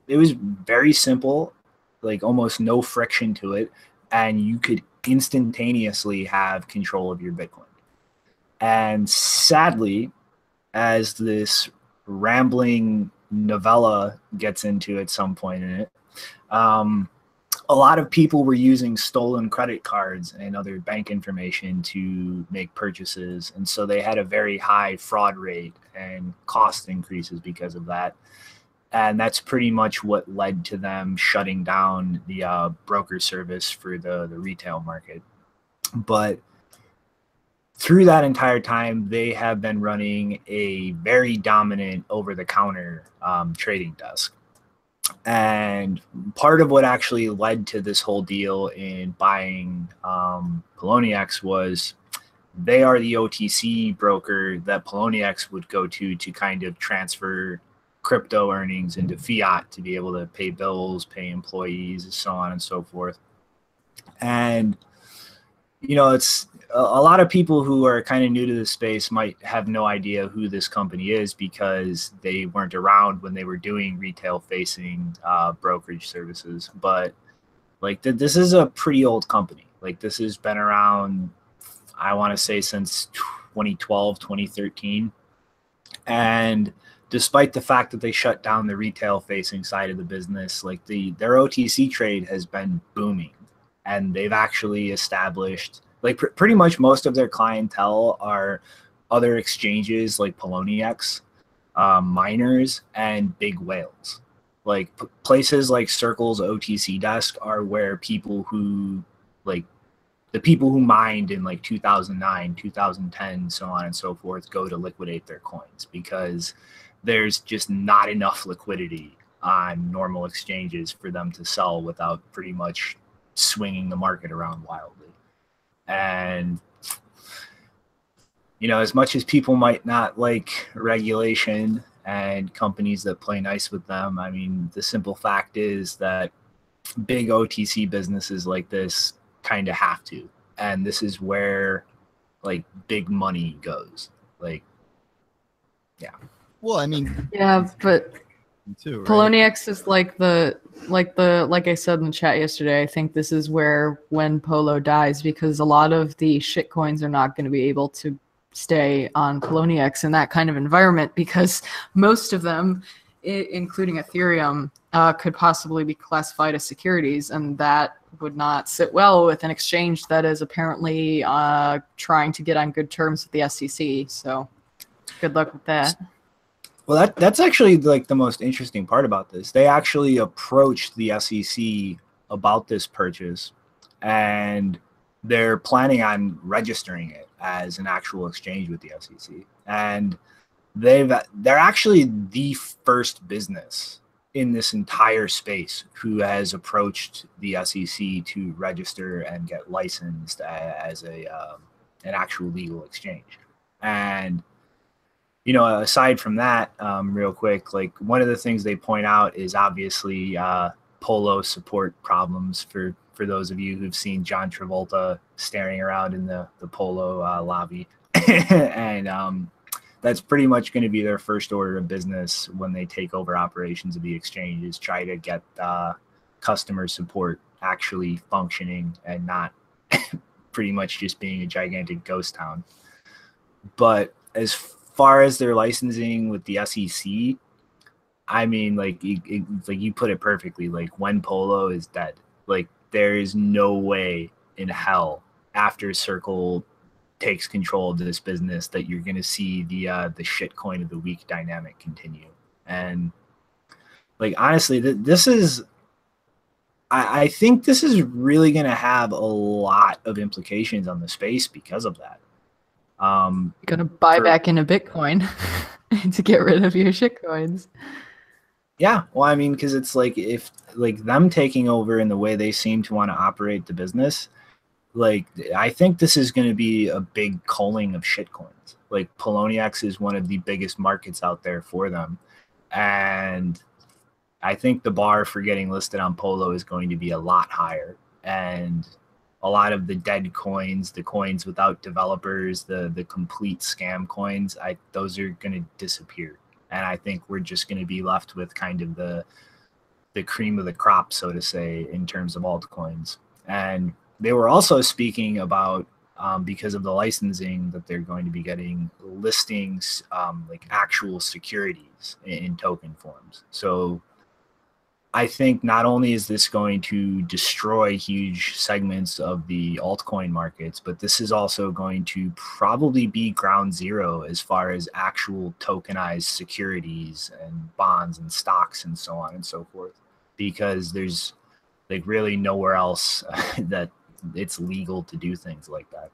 very simple, like almost no friction to it. And you could instantaneously have control of your Bitcoin. And sadly, as this rambling novella gets into at some point in it, a lot of people were using stolen credit cards and other bank information to make purchases. And so they had a very high fraud rate and cost increases because of that. And that's pretty much what led to them shutting down the broker service for the retail market. But through that entire time, they have been running a very dominant over-the-counter trading desk. And part of what actually led to this whole deal in buying Poloniex was they are the OTC broker that Poloniex would go to kind of transfer crypto earnings into fiat to be able to pay bills, pay employees, and so on and so forth. And, you know, it's a lot of people who are kind of new to the space might have no idea who this company is because they weren't around when they were doing retail facing brokerage services. But like this is a pretty old company. Like this has been around, I want to say, since 2012, 2013. And despite the fact that they shut down the retail facing side of the business, like their OTC trade has been booming. And they've actually established, like pretty much most of their clientele are other exchanges like Poloniex, miners, and big whales. Like places like Circle's OTC desk are where people who, like the people who mined in like 2009, 2010, so on and so forth, go to liquidate their coins because there's just not enough liquidity on normal exchanges for them to sell without pretty much swinging the market around wildly. And, you know, as much as people might not like regulation and companies that play nice with them, I mean, the simple fact is that big OTC businesses like this kind of have to. And this is where like big money goes. Like, yeah. Well, I mean, Yeah, but too, right? Poloniex is like I said in the chat yesterday, I think this is where when Polo dies, because a lot of the shit coins are not going to be able to stay on Poloniex in that kind of environment because most of them, including Ethereum, could possibly be classified as securities, and that would not sit well with an exchange that is apparently trying to get on good terms with the SEC. So good luck with that. Well, that's actually like the most interesting part about this. They actually approached the SEC about this purchase, and they're planning on registering it as an actual exchange with the SEC. And they're actually the first business in this entire space who has approached the SEC to register and get licensed as an actual legal exchange. And you know, aside from that, real quick, like one of the things they point out is obviously Polo support problems for those of you who've seen John Travolta staring around in the Polo lobby. And that's pretty much going to be their first order of business when they take over operations of the exchange, is try to get customer support actually functioning and not pretty much just being a gigantic ghost town. But as far as their licensing with the SEC, I mean, like you put it perfectly. Like when Polo is dead, like there is no way in hell after Circle takes control of this business that you're going to see the shitcoin of the week dynamic continue. And like honestly, this is, I think this is really going to have a lot of implications on the space because of that. Gonna buy back into Bitcoin to get rid of your shitcoins. Yeah, well, I mean, because it's like if like them taking over in the way they seem to want to operate the business, like I think this is going to be a big culling of shitcoins. Like Poloniex is one of the biggest markets out there for them, and I think the bar for getting listed on Polo is going to be a lot higher. And a lot of the dead coins, the coins without developers, the complete scam coins, those are going to disappear. And I think we're just going to be left with kind of the cream of the crop, so to say, in terms of altcoins. And they were also speaking about, because of the licensing, that they're going to be getting listings, like actual securities in token forms. So I think not only is this going to destroy huge segments of the altcoin markets, but this is also going to probably be ground zero as far as actual tokenized securities and bonds and stocks and so on and so forth, because there's like really nowhere else that it's legal to do things like that.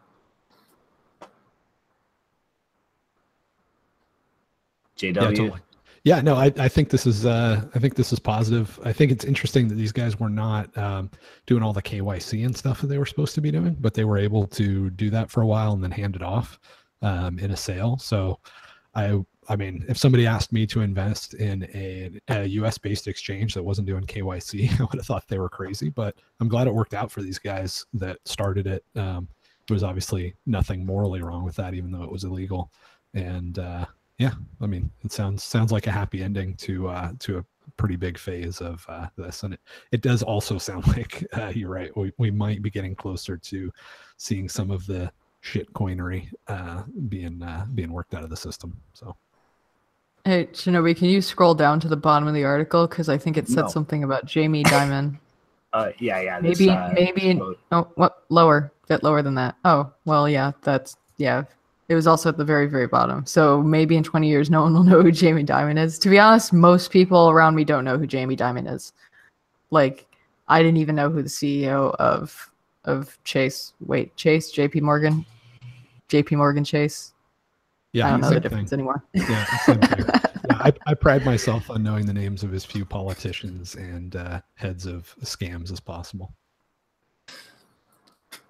JW? Yeah, totally. Yeah, no, I think this is positive. I think it's interesting that these guys were not doing all the KYC and stuff that they were supposed to be doing, but they were able to do that for a while and then hand it off in a sale. So I mean, if somebody asked me to invest in a US based exchange that wasn't doing KYC, I would have thought they were crazy, but I'm glad it worked out for these guys that started it. There was obviously nothing morally wrong with that, even though it was illegal. And yeah, I mean, it sounds like a happy ending to a pretty big phase of this, and it does also sound like you're right. We might be getting closer to seeing some of the shit coinery being worked out of the system. So, hey, Shinobi, can you scroll down to the bottom of the article, because I think it said something about Jamie Dimon. Yeah. Maybe. Oh, what lower? Bit lower than that. Oh, well, yeah. It was also at the very, very bottom. So maybe in 20 years, no one will know who Jamie Dimon is. To be honest, most people around me don't know who Jamie Dimon is. Like, I didn't even know who the CEO of Chase. Wait, Chase? JP Morgan Chase? Yeah, I don't know the difference anymore. Yeah, same thing. Yeah, I pride myself on knowing the names of as few politicians and heads of scams as possible.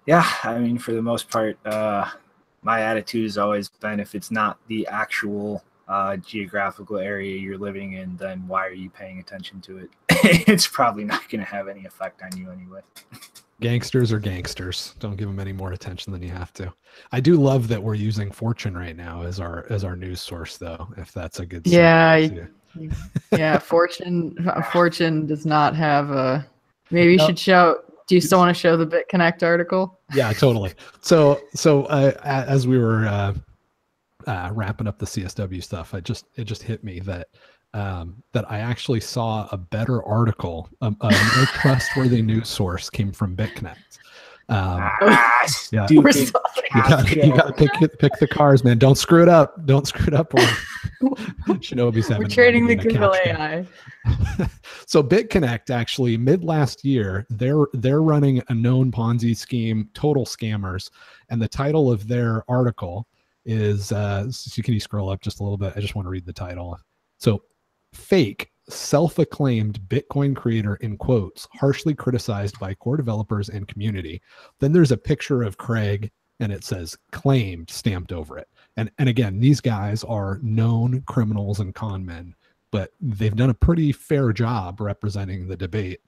Yeah, I mean, for the most part, my attitude has always been, if it's not the actual geographical area you're living in, then why are you paying attention to it? It's probably not going to have any effect on you anyway. Gangsters are gangsters. Don't give them any more attention than you have to. I do love that we're using Fortune right now as our news source, though, if that's a good yeah. Fortune does not have a. Maybe you should show. Do you still want to show the BitConnect article? Yeah, totally. So as we were wrapping up the CSW stuff, it just hit me that I actually saw a better article, a more trustworthy news source came from BitConnect. Yeah, you got to pick the cars, man. Don't screw it up. Or Shinobi's having. We're trading the Google AI. So BitConnect actually mid last year, they're running a known Ponzi scheme, total scammers, and the title of their article is. So can you scroll up just a little bit? I just want to read the title. So, fake self-acclaimed Bitcoin creator in quotes harshly criticized by core developers and community. Then there's a picture of Craig and it says claimed stamped over it. And again, these guys are known criminals and con men, but they've done a pretty fair job representing the debate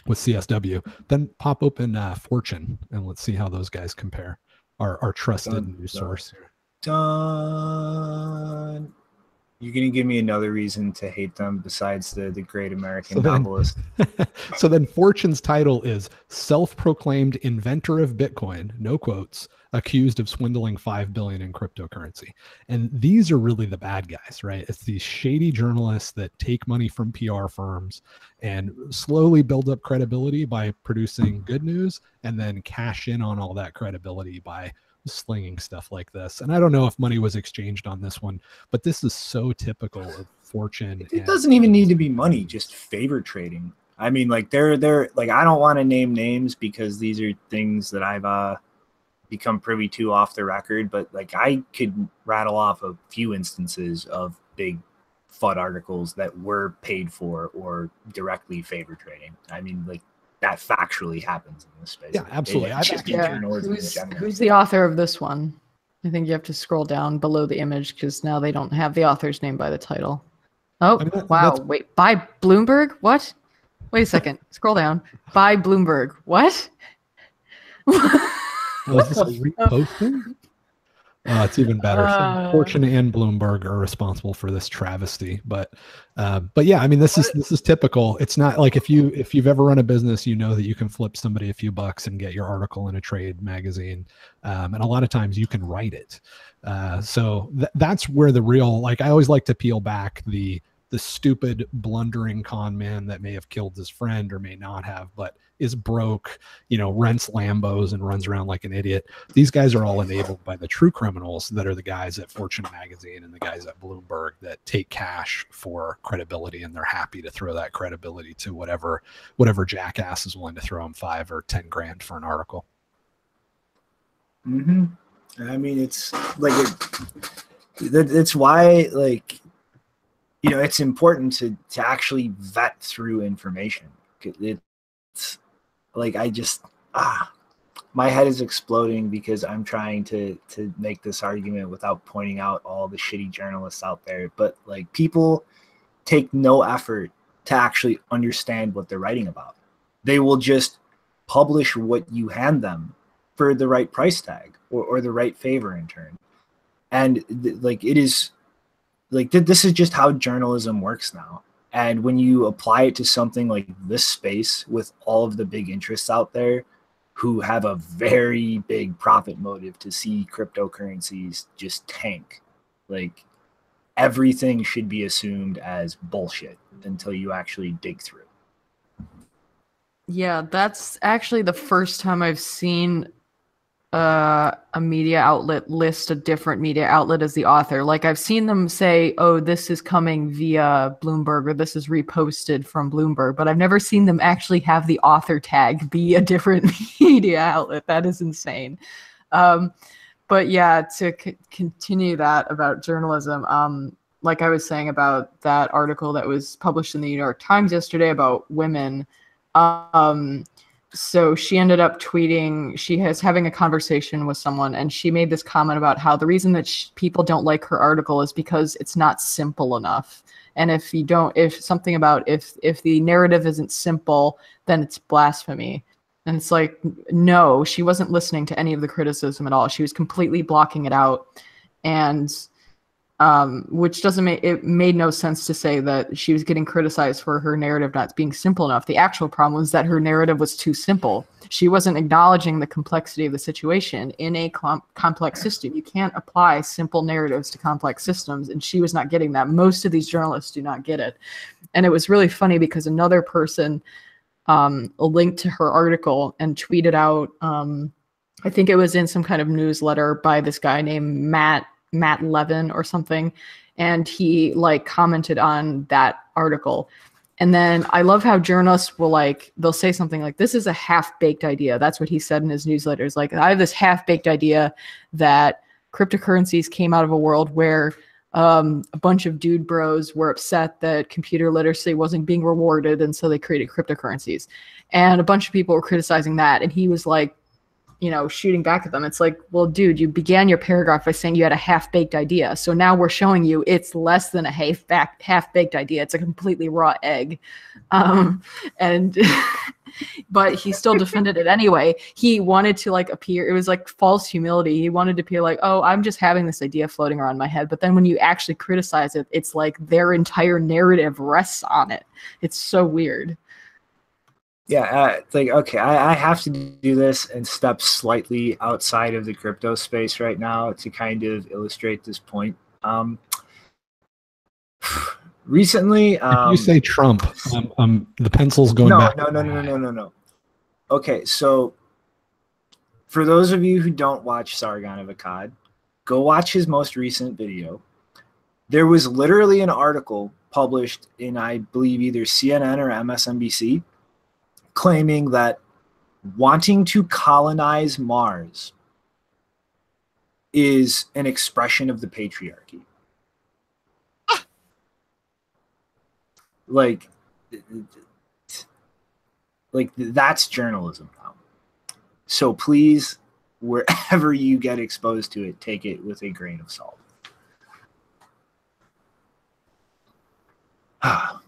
with CSW. Then pop open Fortune and let's see how those guys compare. Our trusted news source. Done. You're going to give me another reason to hate them besides the great American novelist. So then Fortune's title is self-proclaimed inventor of Bitcoin, no quotes, accused of swindling $5 billion in cryptocurrency. And these are really the bad guys, right? It's these shady journalists that take money from PR firms and slowly build up credibility by producing good news and then cash in on all that credibility by slinging stuff like this. And I don't know if money was exchanged on this one, but this is so typical of Fortune. It doesn't even need to be money, just favor trading. I mean, like they're like, I don't want to name names because these are things that I've become privy to off the record, but like I could rattle off a few instances of big FUD articles that were paid for or directly favor trading. I mean, like that factually happens in this space. Yeah, absolutely. Who's the author of this one? I think you have to scroll down below the image because now they don't have the author's name by the title. Oh, wow. Wait, by Bloomberg? What? Wait a second. Scroll down. By Bloomberg. What? Was this a reposting? It's even better. So Fortune and Bloomberg are responsible for this travesty, but yeah, I mean, this is typical. It's not like if you've ever run a business, you know that you can flip somebody a few bucks and get your article in a trade magazine, and a lot of times you can write it. So that's where the real, like, I always like to peel back the the stupid blundering con man that may have killed his friend or may not have, but is broke, rents Lambos and runs around like an idiot. These guys are all enabled by the true criminals that are the guys at Fortune magazine and the guys at Bloomberg that take cash for credibility, and they're happy to throw that credibility to whatever jackass is willing to throw them 5 or 10 grand for an article. Mm-hmm. I mean, it's like it's why, like, it's important to actually vet through information. It's like, my head is exploding because I'm trying to make this argument without pointing out all the shitty journalists out there. But like, people take no effort to actually understand what they're writing about. They will just publish what you hand them for the right price tag or the right favor in turn. And it is like, this is just how journalism works now. And when you apply it to something like this space with all of the big interests out there who have a very big profit motive to see cryptocurrencies just tank, like, everything should be assumed as bullshit until you actually dig through. Yeah, that's actually the first time I've seen a media outlet list a different media outlet as the author. Like, I've seen them say, oh, this is coming via Bloomberg, or this is reposted from Bloomberg, but I've never seen them actually have the author tag be a different media outlet. That is insane. But yeah, to continue that about journalism, like I was saying about that article that was published in the New York Times yesterday about women, so she ended up tweeting, she is having a conversation with someone, and she made this comment about how the reason that people don't like her article is because it's not simple enough. And if the narrative isn't simple, then it's blasphemy. And it's like, no, she wasn't listening to any of the criticism at all. She was completely blocking it out. And which it made no sense to say that she was getting criticized for her narrative not being simple enough. The actual problem was that her narrative was too simple. She wasn't acknowledging the complexity of the situation in a complex system. You can't apply simple narratives to complex systems, and she was not getting that. Most of these journalists do not get it. And it was really funny because another person linked to her article and tweeted out, I think it was in some kind of newsletter by this guy named Matt Levin or something, and he commented on that article. And then I love how journalists will they'll say something like, this is a half-baked idea. That's what he said in his newsletters. Like, I have this half-baked idea that cryptocurrencies came out of a world where a bunch of dude bros were upset that computer literacy wasn't being rewarded, and so they created cryptocurrencies. And a bunch of people were criticizing that, and he was shooting back at them. It's like, well, dude, you began your paragraph by saying you had a half-baked idea. So now we're showing you it's less than a half-baked idea. It's a completely raw egg. But he still defended it anyway. He wanted to appear, it was like false humility. He wanted to appear like, oh, I'm just having this idea floating around my head. But then when you actually criticize it, it's like their entire narrative rests on it. It's so weird. Yeah, it's like, okay, I have to do this and step slightly outside of the crypto space right now to kind of illustrate this point. Recently, if you say Trump, the pencil's going back. No. Okay, so for those of you who don't watch Sargon of Akkad, go watch his most recent video. There was literally an article published in, I believe, either CNN or MSNBC, claiming that wanting to colonize Mars is an expression of the patriarchy. Like that's journalism now. So please, wherever you get exposed to it, take it with a grain of salt.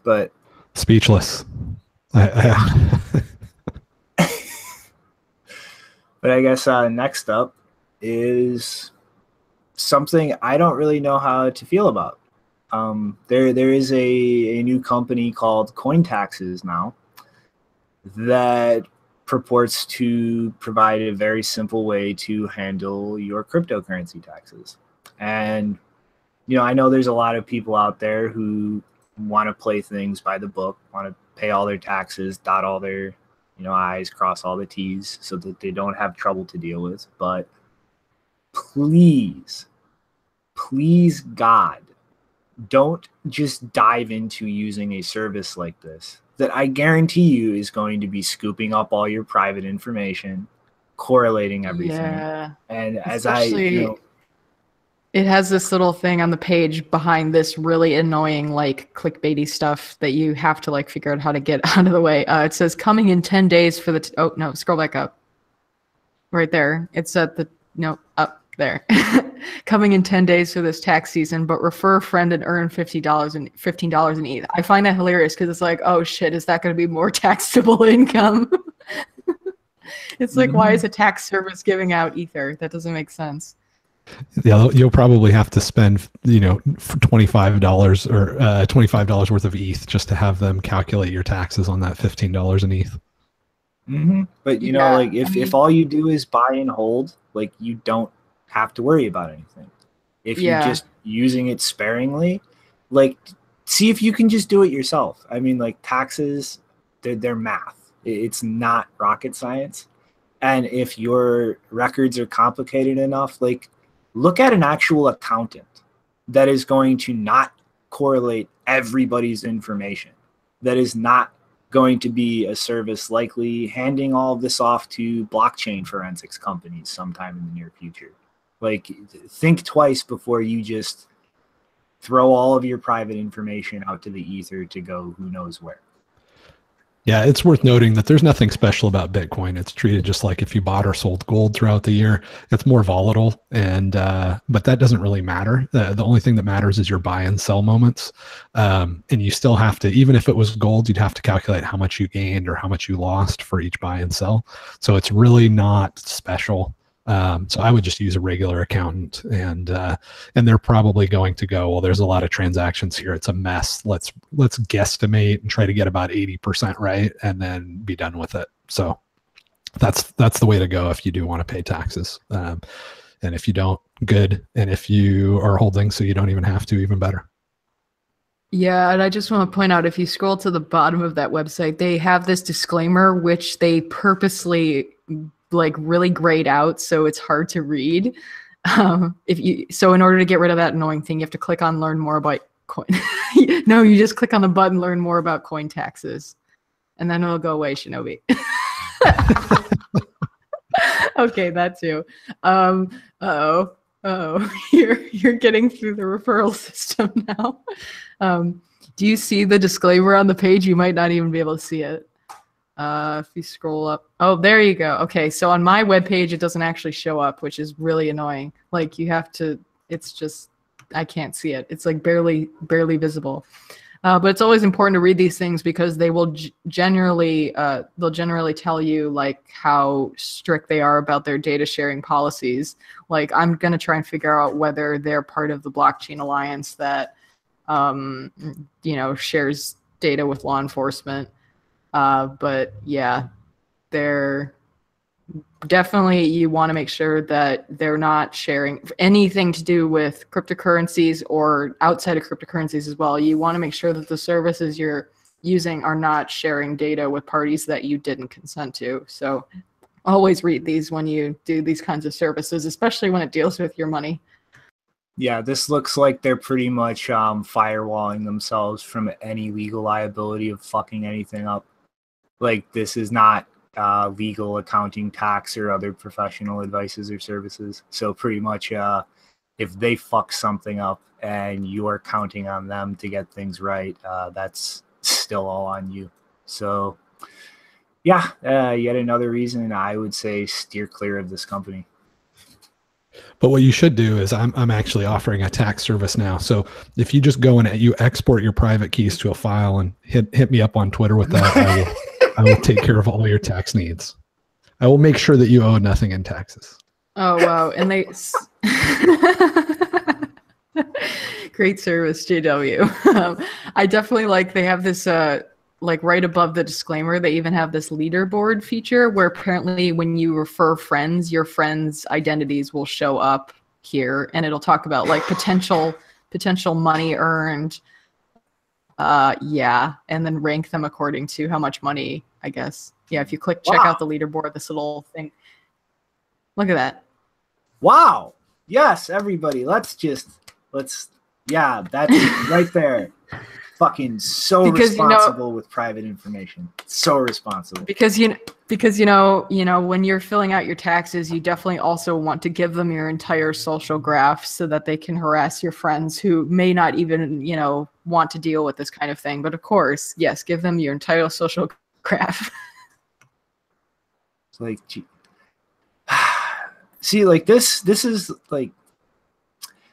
But speechless. But I guess next up is something I don't really know how to feel about. There is a new company called Cointaxes now that purports to provide a very simple way to handle your cryptocurrency taxes. And I know there's a lot of people out there who want to play things by the book, want to pay all their taxes, dot all their, I's, cross all the T's, so that they don't have trouble to deal with. But please God, don't just dive into using a service like this that I guarantee you is going to be scooping up all your private information, correlating everything. Yeah. And Especially, it has this little thing on the page behind this really annoying, like, clickbaity stuff that you have to, like, figure out how to get out of the way. It says coming in 10 days for the oh no, scroll back up. Right there. It's at the up there. Coming in 10 days for this tax season, but refer a friend and earn $15 in ETH. I find that hilarious because it's like, oh shit, is that going to be more taxable income? It's like, why is a tax service giving out Ether? That doesn't make sense. Yeah, you'll probably have to spend, $25 or $25 worth of ETH just to have them calculate your taxes on that $15 in ETH. But if all you do is buy and hold, like, you don't have to worry about anything. If you're just using it sparingly, like, see if you can just do it yourself. I mean, like, taxes, they're math. It's not rocket science. And if your records are complicated enough, like, look at an actual accountant that is going to not correlate everybody's information, that is not going to be a service likely handing all of this off to blockchain forensics companies sometime in the near future. Like, think twice before you just throw all of your private information out to the ether to go who knows where. Yeah, it's worth noting that there's nothing special about Bitcoin. It's treated just like if you bought or sold gold throughout the year. It's more volatile, and but that doesn't really matter. The only thing that matters is your buy and sell moments. And you still have to, even if it was gold, you'd have to calculate how much you gained or how much you lost for each buy and sell. So it's really not special. So I would just use a regular accountant, and they're probably going to go, well, there's a lot of transactions here. It's a mess. Let's guesstimate and try to get about 80% right, and then be done with it. So that's the way to go if you do want to pay taxes. And if you don't, good. And if you are holding so you don't even have to, even better. Yeah, and I just want to point out, if you scroll to the bottom of that website, they have this disclaimer, which they purposely really grayed out so it's hard to read. So in order to get rid of that annoying thing, you have to click on learn more about coin. No, you just click on the button learn more about coin taxes, and then it'll go away, Shinobi. Okay, that too. You're getting through the referral system now. Do you see the disclaimer on the page? You might not even be able to see it. If you scroll up, oh, there you go. Okay, so on my webpage, it doesn't actually show up, which is really annoying. Like, you have to, it's just, I can't see it. It's like barely visible. But it's always important to read these things because they will generally tell you like how strict they are about their data sharing policies. Like, I'm going to try and figure out whether they're part of the blockchain alliance that, shares data with law enforcement. But yeah, they're definitely, you want to make sure that they're not sharing anything to do with cryptocurrencies or outside of cryptocurrencies as well. You want to make sure that the services you're using are not sharing data with parties that you didn't consent to. So always read these when you do these kinds of services, especially when it deals with your money. Yeah, this looks like they're pretty much firewalling themselves from any legal liability of fucking anything up. Like, this is not legal, accounting, tax, or other professional advices or services. So pretty much if they fuck something up and you are counting on them to get things right, that's still all on you. So yeah, yet another reason I would say steer clear of this company. But what you should do is I'm actually offering a tax service now. So if you just go and you export your private keys to a file and hit me up on Twitter with that, I will take care of all your tax needs. I will make sure that you owe nothing in taxes. Oh, wow. And they great service, JW. I definitely like, they have this like right above the disclaimer, they even have this leaderboard feature where apparently when you refer friends, your friends' identities will show up here, and it'll talk about like potential money earned, Yeah, and then rank them according to how much money, I guess. Yeah, if you click check out the leaderboard, this little thing. Look at that. Wow. Yes, everybody. Yeah, that's right there. Fucking so responsible with private information. So responsible. Because you know, when you're filling out your taxes, you definitely also want to give them your entire social graph so that they can harass your friends who may not even, want to deal with this kind of thing. But of course, yes, give them your entire social graph. It's like, see, like this is like,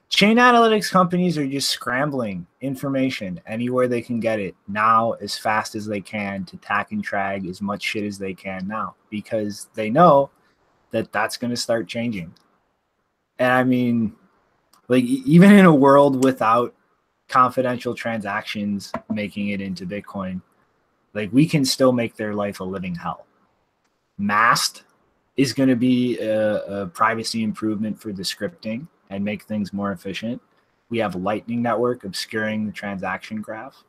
chain analytics companies are just scrambling information anywhere they can get it now as fast as they can to tack and trag as much shit as they can now, because they know that that's going to start changing. And I mean, like, even in a world without confidential transactions making it into Bitcoin, like, we can still make their life a living hell. Masked is going to be a privacy improvement for the scripting and make things more efficient. We have Lightning Network obscuring the transaction graph.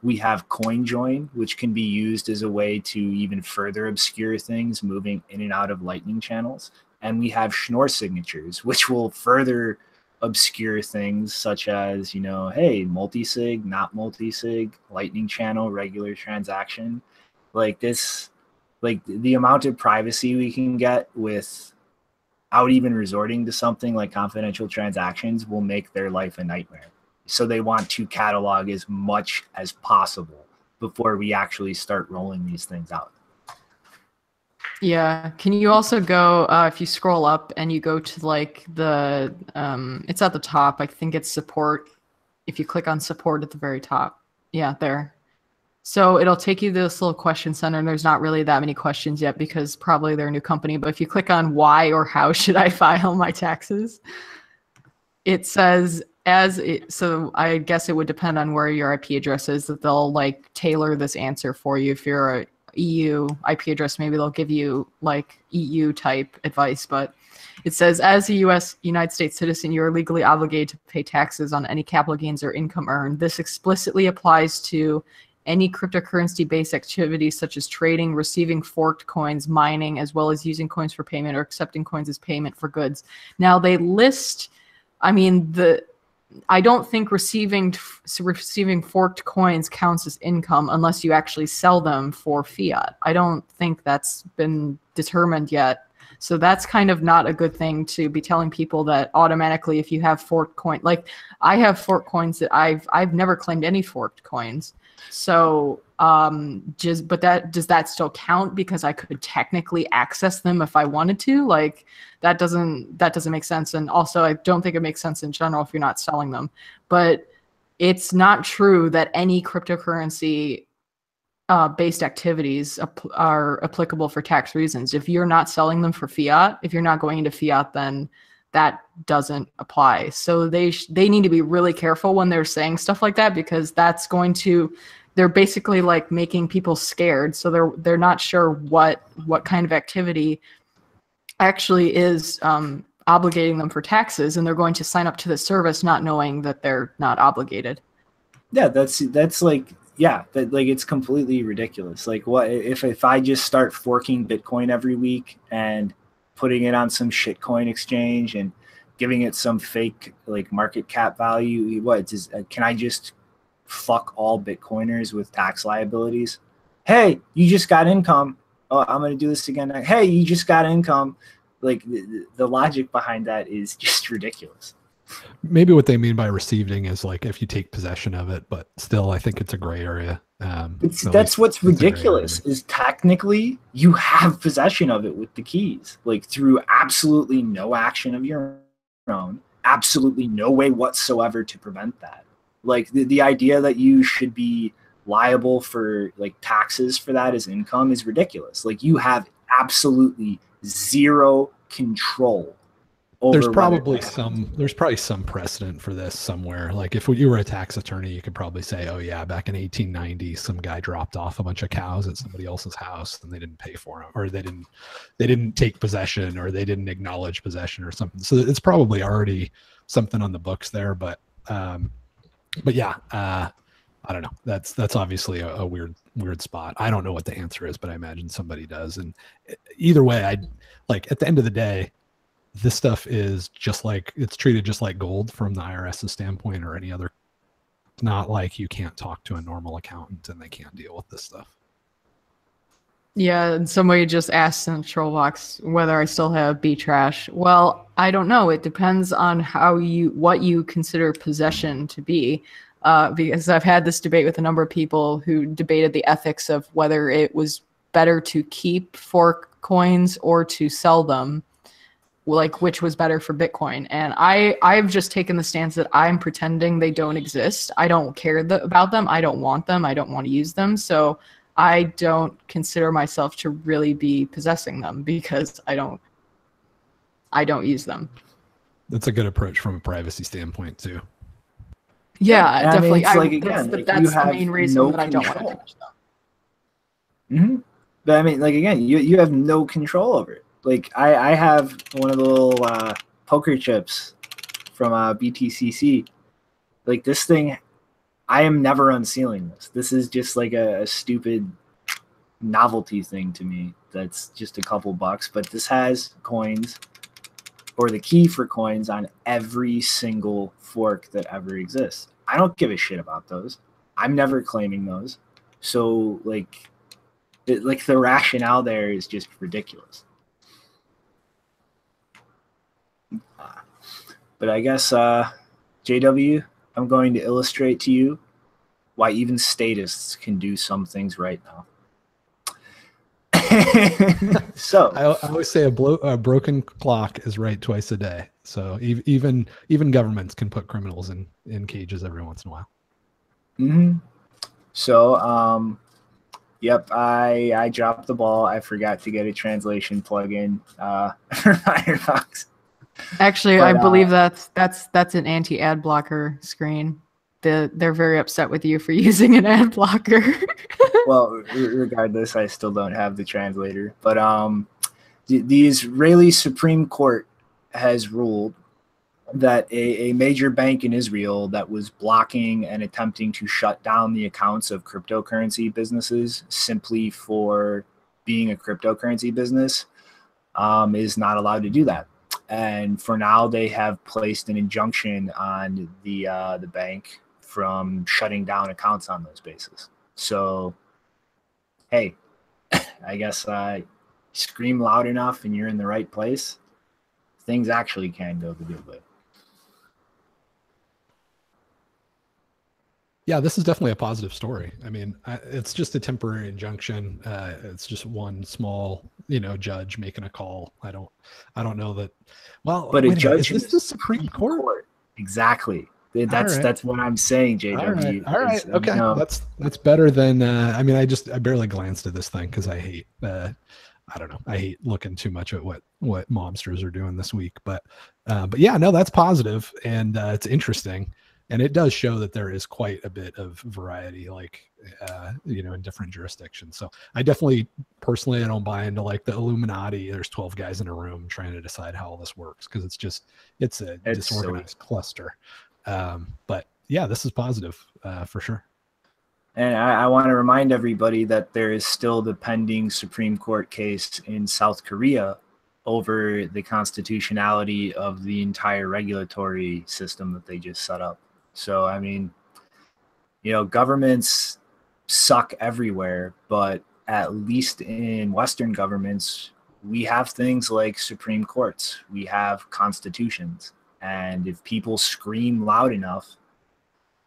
We have CoinJoin, which can be used as a way to even further obscure things moving in and out of Lightning channels. And we have Schnorr signatures, which will further obscure things such as, hey, multi-sig, not multi-sig, Lightning channel, regular transaction. Like this, like the amount of privacy we can get without even resorting to something like confidential transactions will make their life a nightmare. So they want to catalog as much as possible before we actually start rolling these things out. Yeah. Can you also go, if you scroll up and you go to like the, it's at the top, I think it's support. If you click on support at the very top. Yeah, there. So it'll take you to this little question center, and there's not really that many questions yet because probably they're a new company. But if you click on why or how should I file my taxes, it says so I guess it would depend on where your IP address is that they'll like tailor this answer for you. If you're a EU IP address, maybe they'll give you like EU type advice. But it says, as a United States citizen, you are legally obligated to pay taxes on any capital gains or income earned. This explicitly applies to any cryptocurrency-based activities such as trading, receiving forked coins, mining, as well as using coins for payment or accepting coins as payment for goods. Now they list, I don't think receiving forked coins counts as income unless you actually sell them for fiat. I don't think that's been determined yet. So that's kind of not a good thing to be telling people that automatically if you have forked coin, like I have forked coins that I've never claimed any forked coins. So does that still count because I could technically access them if I wanted to? Like that doesn't make sense. And also I don't think it makes sense in general if you're not selling them. But it's not true that any cryptocurrency based activities are applicable for tax reasons. If you're not selling them for fiat, if you're not going into fiat, then that doesn't apply. So they need to be really careful when they're saying stuff like that, because that's going to, they're basically like making people scared. So they're not sure what kind of activity actually is obligating them for taxes, and they're going to sign up to the service not knowing that they're not obligated. Yeah, that's like, yeah, that like it's completely ridiculous. Like, what if I just start forking Bitcoin every week and putting it on some shitcoin exchange and giving it some fake like market cap value? Can I just fuck all Bitcoiners with tax liabilities? Hey, you just got income. Oh, I'm going to do this again. Hey, you just got income. Like the logic behind that is just ridiculous. Maybe what they mean by receiving is like if you take possession of it, but still, I think it's a gray area. That's what's ridiculous is technically you have possession of it with the keys, like through absolutely no action of your own, absolutely no way whatsoever to prevent that. Like the idea that you should be liable for like taxes for that as income is ridiculous. Like you have absolutely zero control. There's probably some precedent for this somewhere. Like if you were a tax attorney, you could probably say, oh yeah, back in 1890, some guy dropped off a bunch of cows at somebody else's house and they didn't pay for them, or they didn't take possession, or they didn't acknowledge possession or something. So it's probably already something on the books there. But yeah, I don't know. That's obviously a weird spot. I don't know what the answer is, but I imagine somebody does. And either way, I like at the end of the day, this stuff is just like it's treated just like gold from the IRS's standpoint or any other. It's not like you can't talk to a normal accountant and they can't deal with this stuff. Yeah, and somebody just asked in the troll box whether I still have B trash. Well, I don't know. It depends on what you consider possession to be. Because I've had this debate with a number of people who debated the ethics of whether it was better to keep fork coins or to sell them, like which was better for Bitcoin. And I've just taken the stance that I'm pretending they don't exist. I don't care about them. I don't want them. I don't want to use them. So I don't consider myself to really be possessing them because I don't use them. That's a good approach from a privacy standpoint too. Yeah, definitely. It's like, again, that's the main reason that I don't want to touch them. Mm-hmm. But I mean, like, again, you have no control over it. Like I have one of the little poker chips from BTCC. Like this thing, I am never unsealing this. This is just like a stupid novelty thing to me. That's just a couple bucks, but this has coins or the key for coins on every single fork that ever exists. I don't give a shit about those. I'm never claiming those. So like the rationale there is just ridiculous. But I guess, JW, I'm going to illustrate to you why even statists can do some things right now. So I always say a broken clock is right twice a day. So even governments can put criminals in cages every once in a while. Mm-hmm. So, yep, I dropped the ball. I forgot to get a translation plugin for Firefox. Actually, I believe that's an anti-ad blocker screen. They're very upset with you for using an ad blocker. Well, regardless, I still don't have the translator. But the Israeli Supreme Court has ruled that a major bank in Israel that was blocking and attempting to shut down the accounts of cryptocurrency businesses simply for being a cryptocurrency business is not allowed to do that. And for now, they have placed an injunction on the bank from shutting down accounts on those bases. So, hey, I guess scream loud enough and you're in the right place, things actually can go the good way. Yeah, this is definitely a positive story. I mean, it's just a temporary injunction. It's just one small, judge making a call. I don't know that. Well, but a judge is this the Supreme Court? Exactly. That's what I'm saying, JW. All right. Okay. That's better than. I barely glanced at this thing because I hate. I don't know. I hate looking too much at what mobsters are doing this week. But yeah, no, that's positive and it's interesting. And it does show that there is quite a bit of variety, in different jurisdictions. So I definitely, personally, I don't buy into like the Illuminati. There's 12 guys in a room trying to decide how all this works because it's a disorganized cluster. But yeah, this is positive for sure. And I want to remind everybody that there is still the pending Supreme Court case in South Korea over the constitutionality of the entire regulatory system that they just set up. So, I mean, governments suck everywhere, but at least in Western governments, we have things like Supreme Courts, we have constitutions. And if people scream loud enough,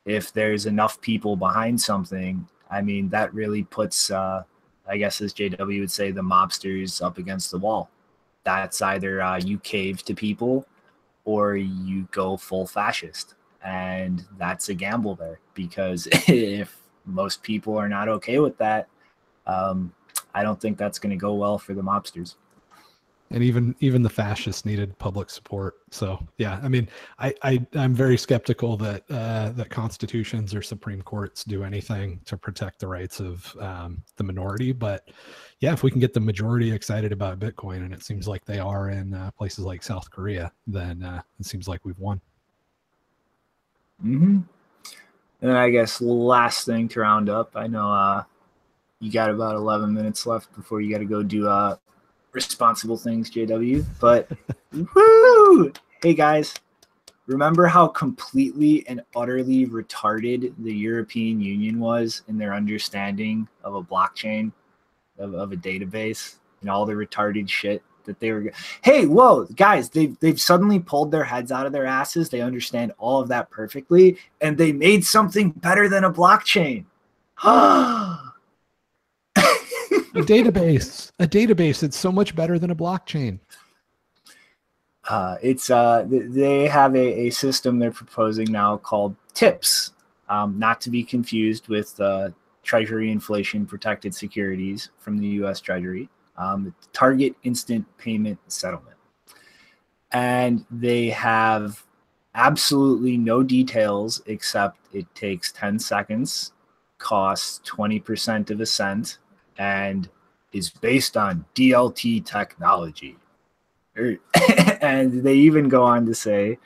if there's enough people behind something, I mean, that really puts, I guess as JW would say, the mobsters up against the wall. That's either you cave to people or you go full fascist. And that's a gamble there because if most people are not okay with that, I don't think that's going to go well for the mobsters. And even the fascists needed public support. So yeah, I mean, I'm very skeptical that that constitutions or Supreme Courts do anything to protect the rights of the minority. But yeah, if we can get the majority excited about Bitcoin, and it seems like they are in places like South Korea, then it seems like we've won. Mm-hmm. And then I guess last thing to round up, I know you got about 11 minutes left before you got to go do responsible things, JW. But woo! Hey guys, remember how completely and utterly retarded the European Union was in their understanding of a blockchain, of a database, and all the retarded shit that they were. Hey, whoa, guys! They've suddenly pulled their heads out of their asses. They understand all of that perfectly, and they made something better than a blockchain. A database. It's so much better than a blockchain. They have a system they're proposing now called TIPS, not to be confused with Treasury Inflation Protected Securities from the U.S. Treasury, Target Instant Payment Settlement. And they have absolutely no details except it takes 10 seconds, costs 20% of a cent, and is based on DLT technology. And they even go on to say,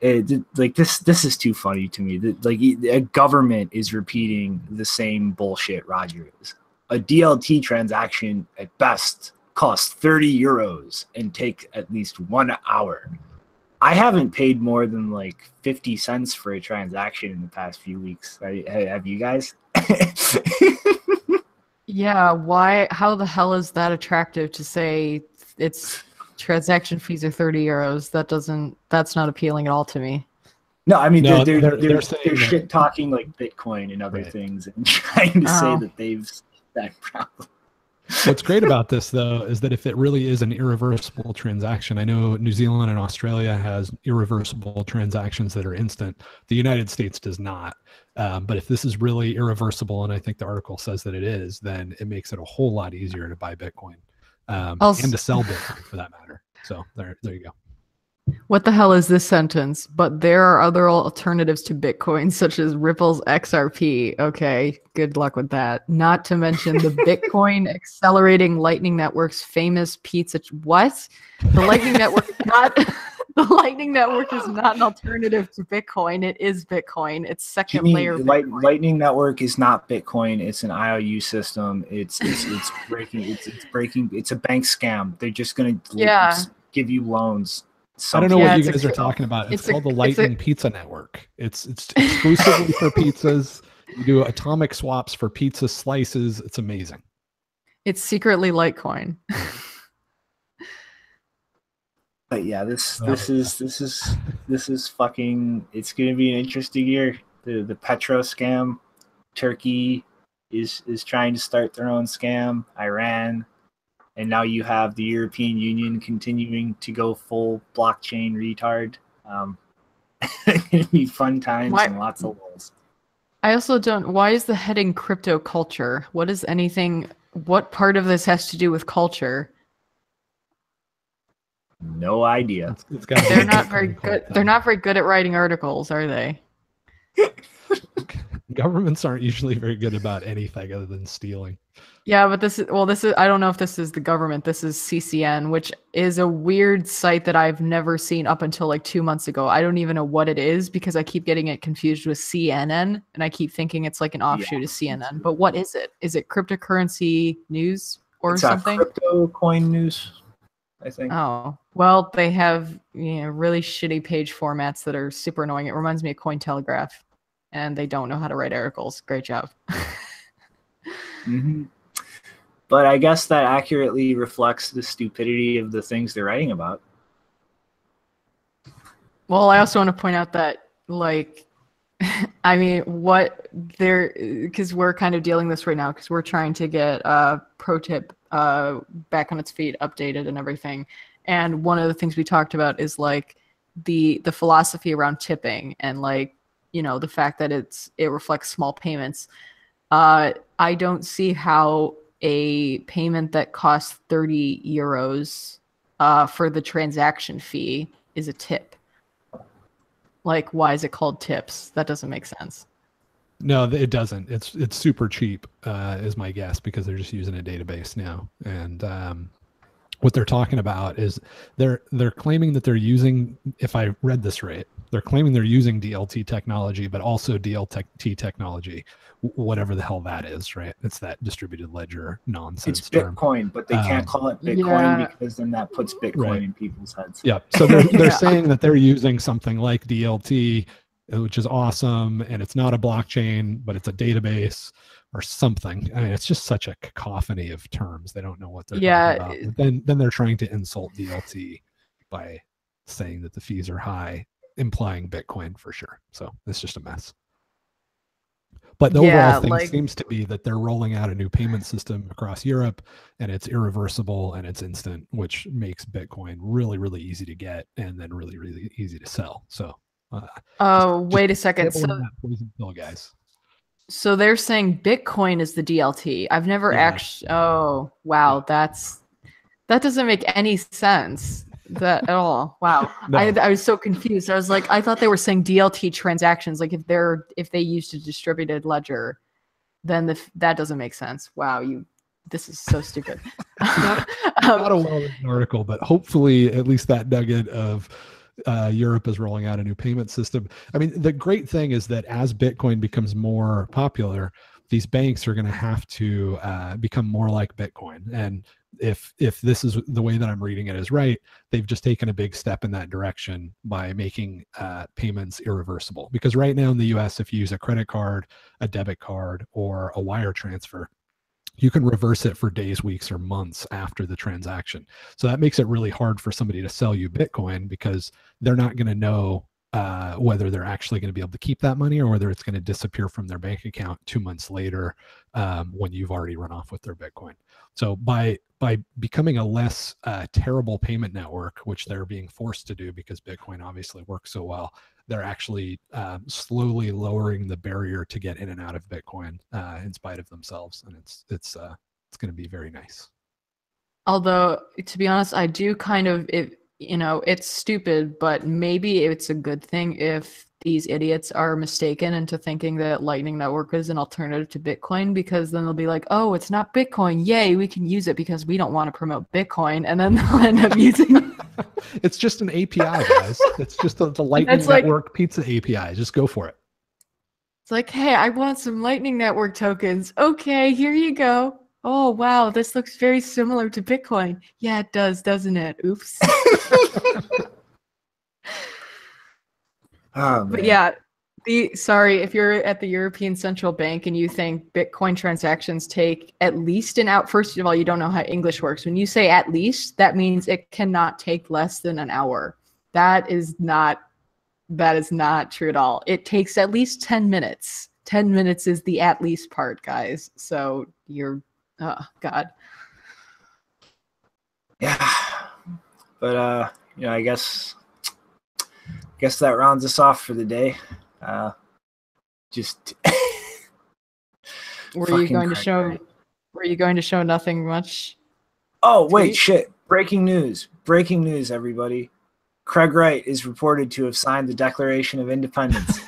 like this is too funny to me. Like a government is repeating the same bullshit Roger is. A DLT transaction at best costs 30 euros and take at least 1 hour. I haven't paid more than like 50 cents for a transaction in the past few weeks. Have you guys? Yeah, why? How the hell is that attractive to say it's transaction fees are 30 euros? That's not appealing at all to me. No, I mean, No, they're saying shit talking like Bitcoin and other things and trying to say that they've solved that problem. What's great about this, though, is that if it really is an irreversible transaction, I know New Zealand and Australia has irreversible transactions that are instant. The United States does not. But if this is really irreversible, and I think the article says that it is, then it makes it a whole lot easier to buy Bitcoin and to sell Bitcoin for that matter. So there you go. What the hell is this sentence? But there are other alternatives to Bitcoin, such as Ripple's XRP. Okay, good luck with that. Not to mention the Bitcoin Accelerating Lightning Network's famous pizza. What? The Lightning Network is not. The Lightning Network is not an alternative to Bitcoin. It is Bitcoin. It's second layer. Lightning Network is not Bitcoin. It's an IOU system. It's breaking. It's breaking. It's a bank scam. They're just gonna give you loans. I don't know what you guys are talking about. It's called the Lightning Pizza Network. It's exclusively for pizzas. You do atomic swaps for pizza slices. It's amazing. It's secretly Litecoin. But yeah, this is fucking. It's gonna be an interesting year. The Petro scam. Turkey is trying to start their own scam. Iran. And now you have the European Union continuing to go full blockchain retard. It's going to be fun times and lots of lulls. I also don't... Why is the heading crypto culture? What part of this has to do with culture? No idea. They're not very good. They're not very good at writing articles, are they? Governments aren't usually very good about anything other than stealing. Yeah, but this is I don't know if this is the government. This is CCN, which is a weird site that I've never seen up until like 2 months ago. I don't even know what it is because I keep getting it confused with CNN, and I keep thinking it's like an offshoot of CNN. But what is it? Is it cryptocurrency news or something? Crypto coin news, I think. Oh, well, they have really shitty page formats that are super annoying. It reminds me of Cointelegraph, and they don't know how to write articles. Great job. Mm-hmm. But I guess that accurately reflects the stupidity of the things they're writing about. Well, I also want to point out that, like, I mean, because we're kind of dealing this right now because we're trying to get Pro Tip back on its feet, updated and everything. And one of the things we talked about is like the philosophy around tipping and like, the fact that it reflects small payments. I don't see how a payment that costs 30 euros for the transaction fee is a tip. Like, why is it called tips? That doesn't make sense. No, it doesn't. It's super cheap, is my guess, because they're just using a database now. And what they're talking about is they're claiming that they're using, if I read this right, They're claiming they're using DLT technology, but also DLT technology, whatever the hell that is, right? It's that distributed ledger nonsense It's term. Bitcoin, but they can't call it Bitcoin because then that puts Bitcoin in people's heads. Yeah. So they're saying that they're using something like DLT, which is awesome, and it's not a blockchain, but it's a database or something. I mean, it's just such a cacophony of terms. They don't know what they're talking about. But then they're trying to insult DLT by saying that the fees are high, implying Bitcoin for sure. So it's just a mess. But the overall thing seems to be that they're rolling out a new payment system across Europe, and it's irreversible and it's instant, which makes Bitcoin really, really easy to get and then really, really easy to sell. So wait a second. So that poison pill, guys. So they're saying Bitcoin is the DLT. I've never actually. Oh, wow. That doesn't make any sense at all. Wow. No. I was so confused. I was like, I thought they were saying DLT transactions. Like if they used a distributed ledger, then that doesn't make sense. Wow. This is so stupid. Not a well-written article, but hopefully at least that nugget of Europe is rolling out a new payment system. I mean, the great thing is that as Bitcoin becomes more popular, these banks are going to have to become more like Bitcoin. And if this is the way that I'm reading it is right, they've just taken a big step in that direction by making payments irreversible. Because right now in the US, if you use a credit card, a debit card, or a wire transfer, you can reverse it for days, weeks, or months after the transaction. So that makes it really hard for somebody to sell you Bitcoin because they're not going to know whether they're actually going to be able to keep that money or whether it's going to disappear from their bank account 2 months later when you've already run off with their Bitcoin. So by becoming a less terrible payment network, which they're being forced to do because Bitcoin obviously works so well, they're actually slowly lowering the barrier to get in and out of Bitcoin in spite of themselves, and it's going to be very nice. Although, to be honest, I do kind of it's stupid, but maybe it's a good thing if these idiots are mistaken into thinking that Lightning Network is an alternative to Bitcoin, because then they'll be like, oh, it's not Bitcoin. Yay, we can use it because we don't want to promote Bitcoin. And then they'll end up using it. It's just an API, guys. It's just the Lightning Network pizza API. Just go for it. It's like, hey, I want some Lightning Network tokens. Okay, here you go. Oh, wow, this looks very similar to Bitcoin. Yeah, it does, doesn't it? Oops. Oh, but yeah, sorry, if you're at the European Central Bank and you think Bitcoin transactions take at least an hour, first of all, you don't know how English works. When you say at least, that means it cannot take less than an hour. That is not true at all. It takes at least 10 minutes. 10 minutes is the at least part, guys. So oh, God. Yeah. But, I guess that rounds us off for the day. Were you going to show nothing much? Oh, wait, shit. Breaking news, everybody. Craig Wright is reported to have signed the Declaration of Independence.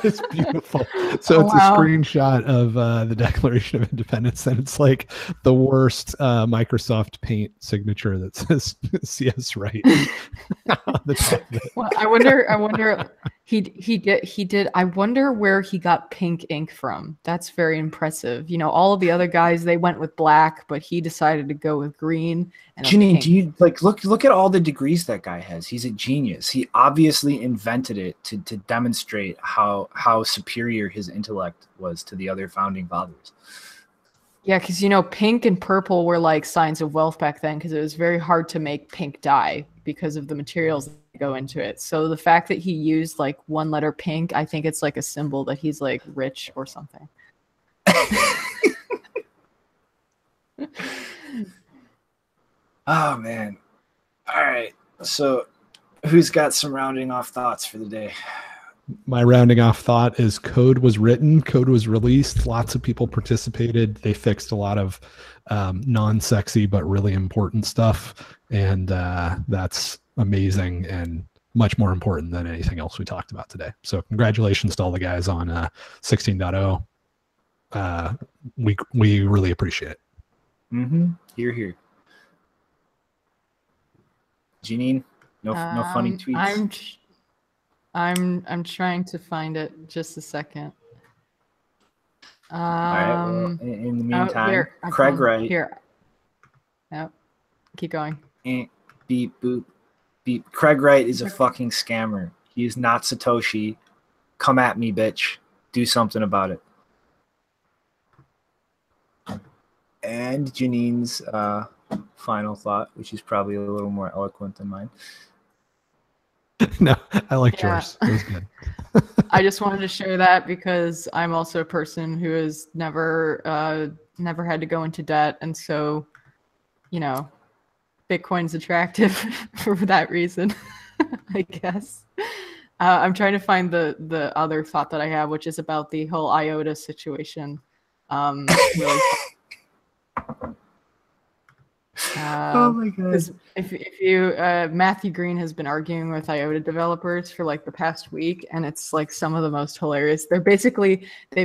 It's beautiful. So it's a screenshot of the Declaration of Independence, and it's like the worst Microsoft Paint signature that says CS Wright on the top of it. Well, I wonder he did. I wonder where he got pink ink from. That's very impressive. All of the other guys, they went with black, but he decided to go with green. And Janine, do you look at all the degrees that guy has? He's a genius. He obviously invented it to demonstrate how superior his intellect was to the other founding fathers. Yeah, because pink and purple were like signs of wealth back then, because it was very hard to make pink dye because of the materials that go into it. So the fact that he used like one letter pink, I think it's like a symbol that he's like rich or something. Oh man. All right. So who's got some rounding off thoughts for the day? My rounding off thought is code was written, code was released, lots of people participated. They fixed a lot of non-sexy but really important stuff, and that's amazing and much more important than anything else we talked about today. So congratulations to all the guys on 16.0. We really appreciate it. Hear, hear. Janine? No funny tweets. I'm trying to find it. Just a second. All right. Well, in the meantime, here, Craig Wright. Here. Yep. Keep going. Beep boop beep. Craig Wright is a fucking scammer. He is not Satoshi. Come at me, bitch. Do something about it. And Janine's final thought, which is probably a little more eloquent than mine. No, I like yours. It was good. I just wanted to share that because I'm also a person who has never had to go into debt, and so, you know, Bitcoin's attractive for that reason, I guess. I'm trying to find the other thought that I have, which is about the whole IOTA situation. Really. Oh my god! If you Matthew Green has been arguing with IOTA developers for like the past week, and it's like some of the most hilarious. They've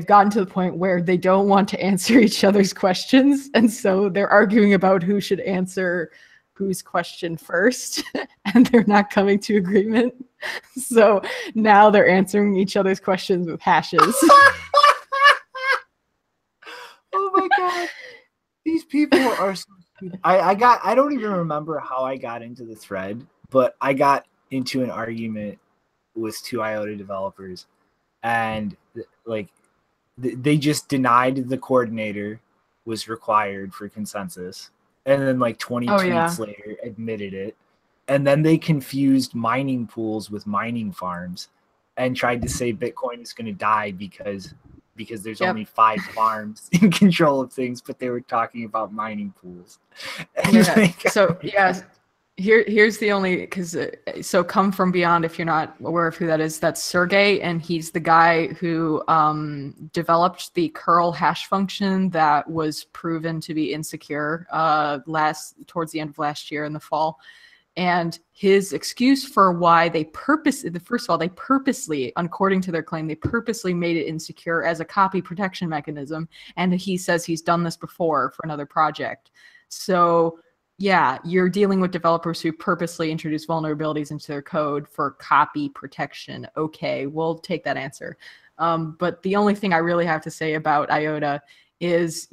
gotten to the point where they don't want to answer each other's questions, and so they're arguing about who should answer whose question first, and they're not coming to agreement. So now they're answering each other's questions with hashes. Oh my god! These people are so stupid. I don't even remember how I got into the thread, but I got into an argument with two IOTA developers, and like they just denied the coordinator was required for consensus, and then like 20 tweets later admitted it, and then they confused mining pools with mining farms and tried to say Bitcoin is going to die because there's only 5 farms in control of things, but they were talking about mining pools. Here's the only, because so Come From Beyond, if you're not aware of who that is, that's Sergey, and he's the guy who developed the curl hash function that was proven to be insecure towards the end of last year in the fall. And his excuse for why first of all, they purposely, according to their claim, they purposely made it insecure as a copy protection mechanism. And he says he's done this before for another project. So yeah, you're dealing with developers who purposely introduce vulnerabilities into their code for copy protection. Okay, we'll take that answer. But the only thing I really have to say about IOTA is,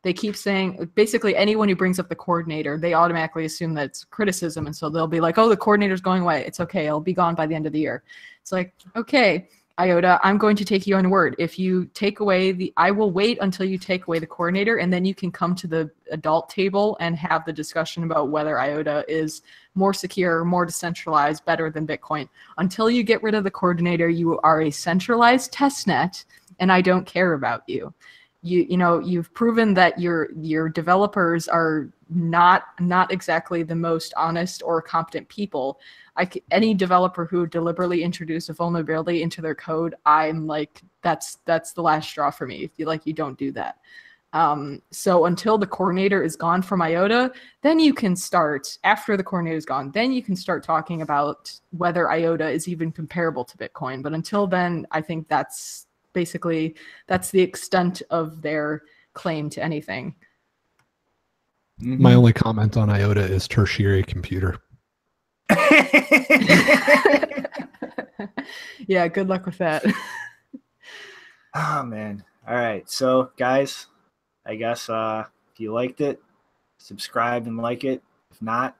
they keep saying basically anyone who brings up the coordinator, they automatically assume that it's criticism. And so they'll be like, oh, the coordinator's going away. It's okay. It'll be gone by the end of the year. It's like, okay, IOTA, I'm going to take you on your word. If you take away I will wait until you take away the coordinator, and then you can come to the adult table and have the discussion about whether IOTA is more secure, more decentralized, better than Bitcoin. Until you get rid of the coordinator, you are a centralized testnet, and I don't care about you. You've proven that your developers are not exactly the most honest or competent people. Any developer who deliberately introduced a vulnerability into their code, I'm like, that's the last straw for me. You don't do that. So until the coordinator is gone from IOTA, then you can start, after the coordinator is gone, then you can start talking about whether IOTA is even comparable to Bitcoin. But until then, I think that's the extent of their claim to anything. My only comment on IOTA is tertiary computer. Yeah, good luck with that. Oh man. All right. So guys, I guess if you liked it, subscribe and like it. If not,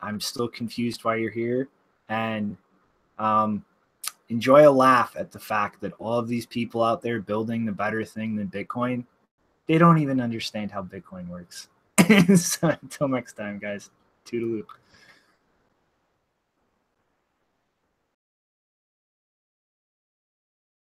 I'm still confused why you're here. And enjoy a laugh at the fact that all of these people out there building the better thing than Bitcoin, they don't even understand how Bitcoin works. So until next time, guys, toodaloo.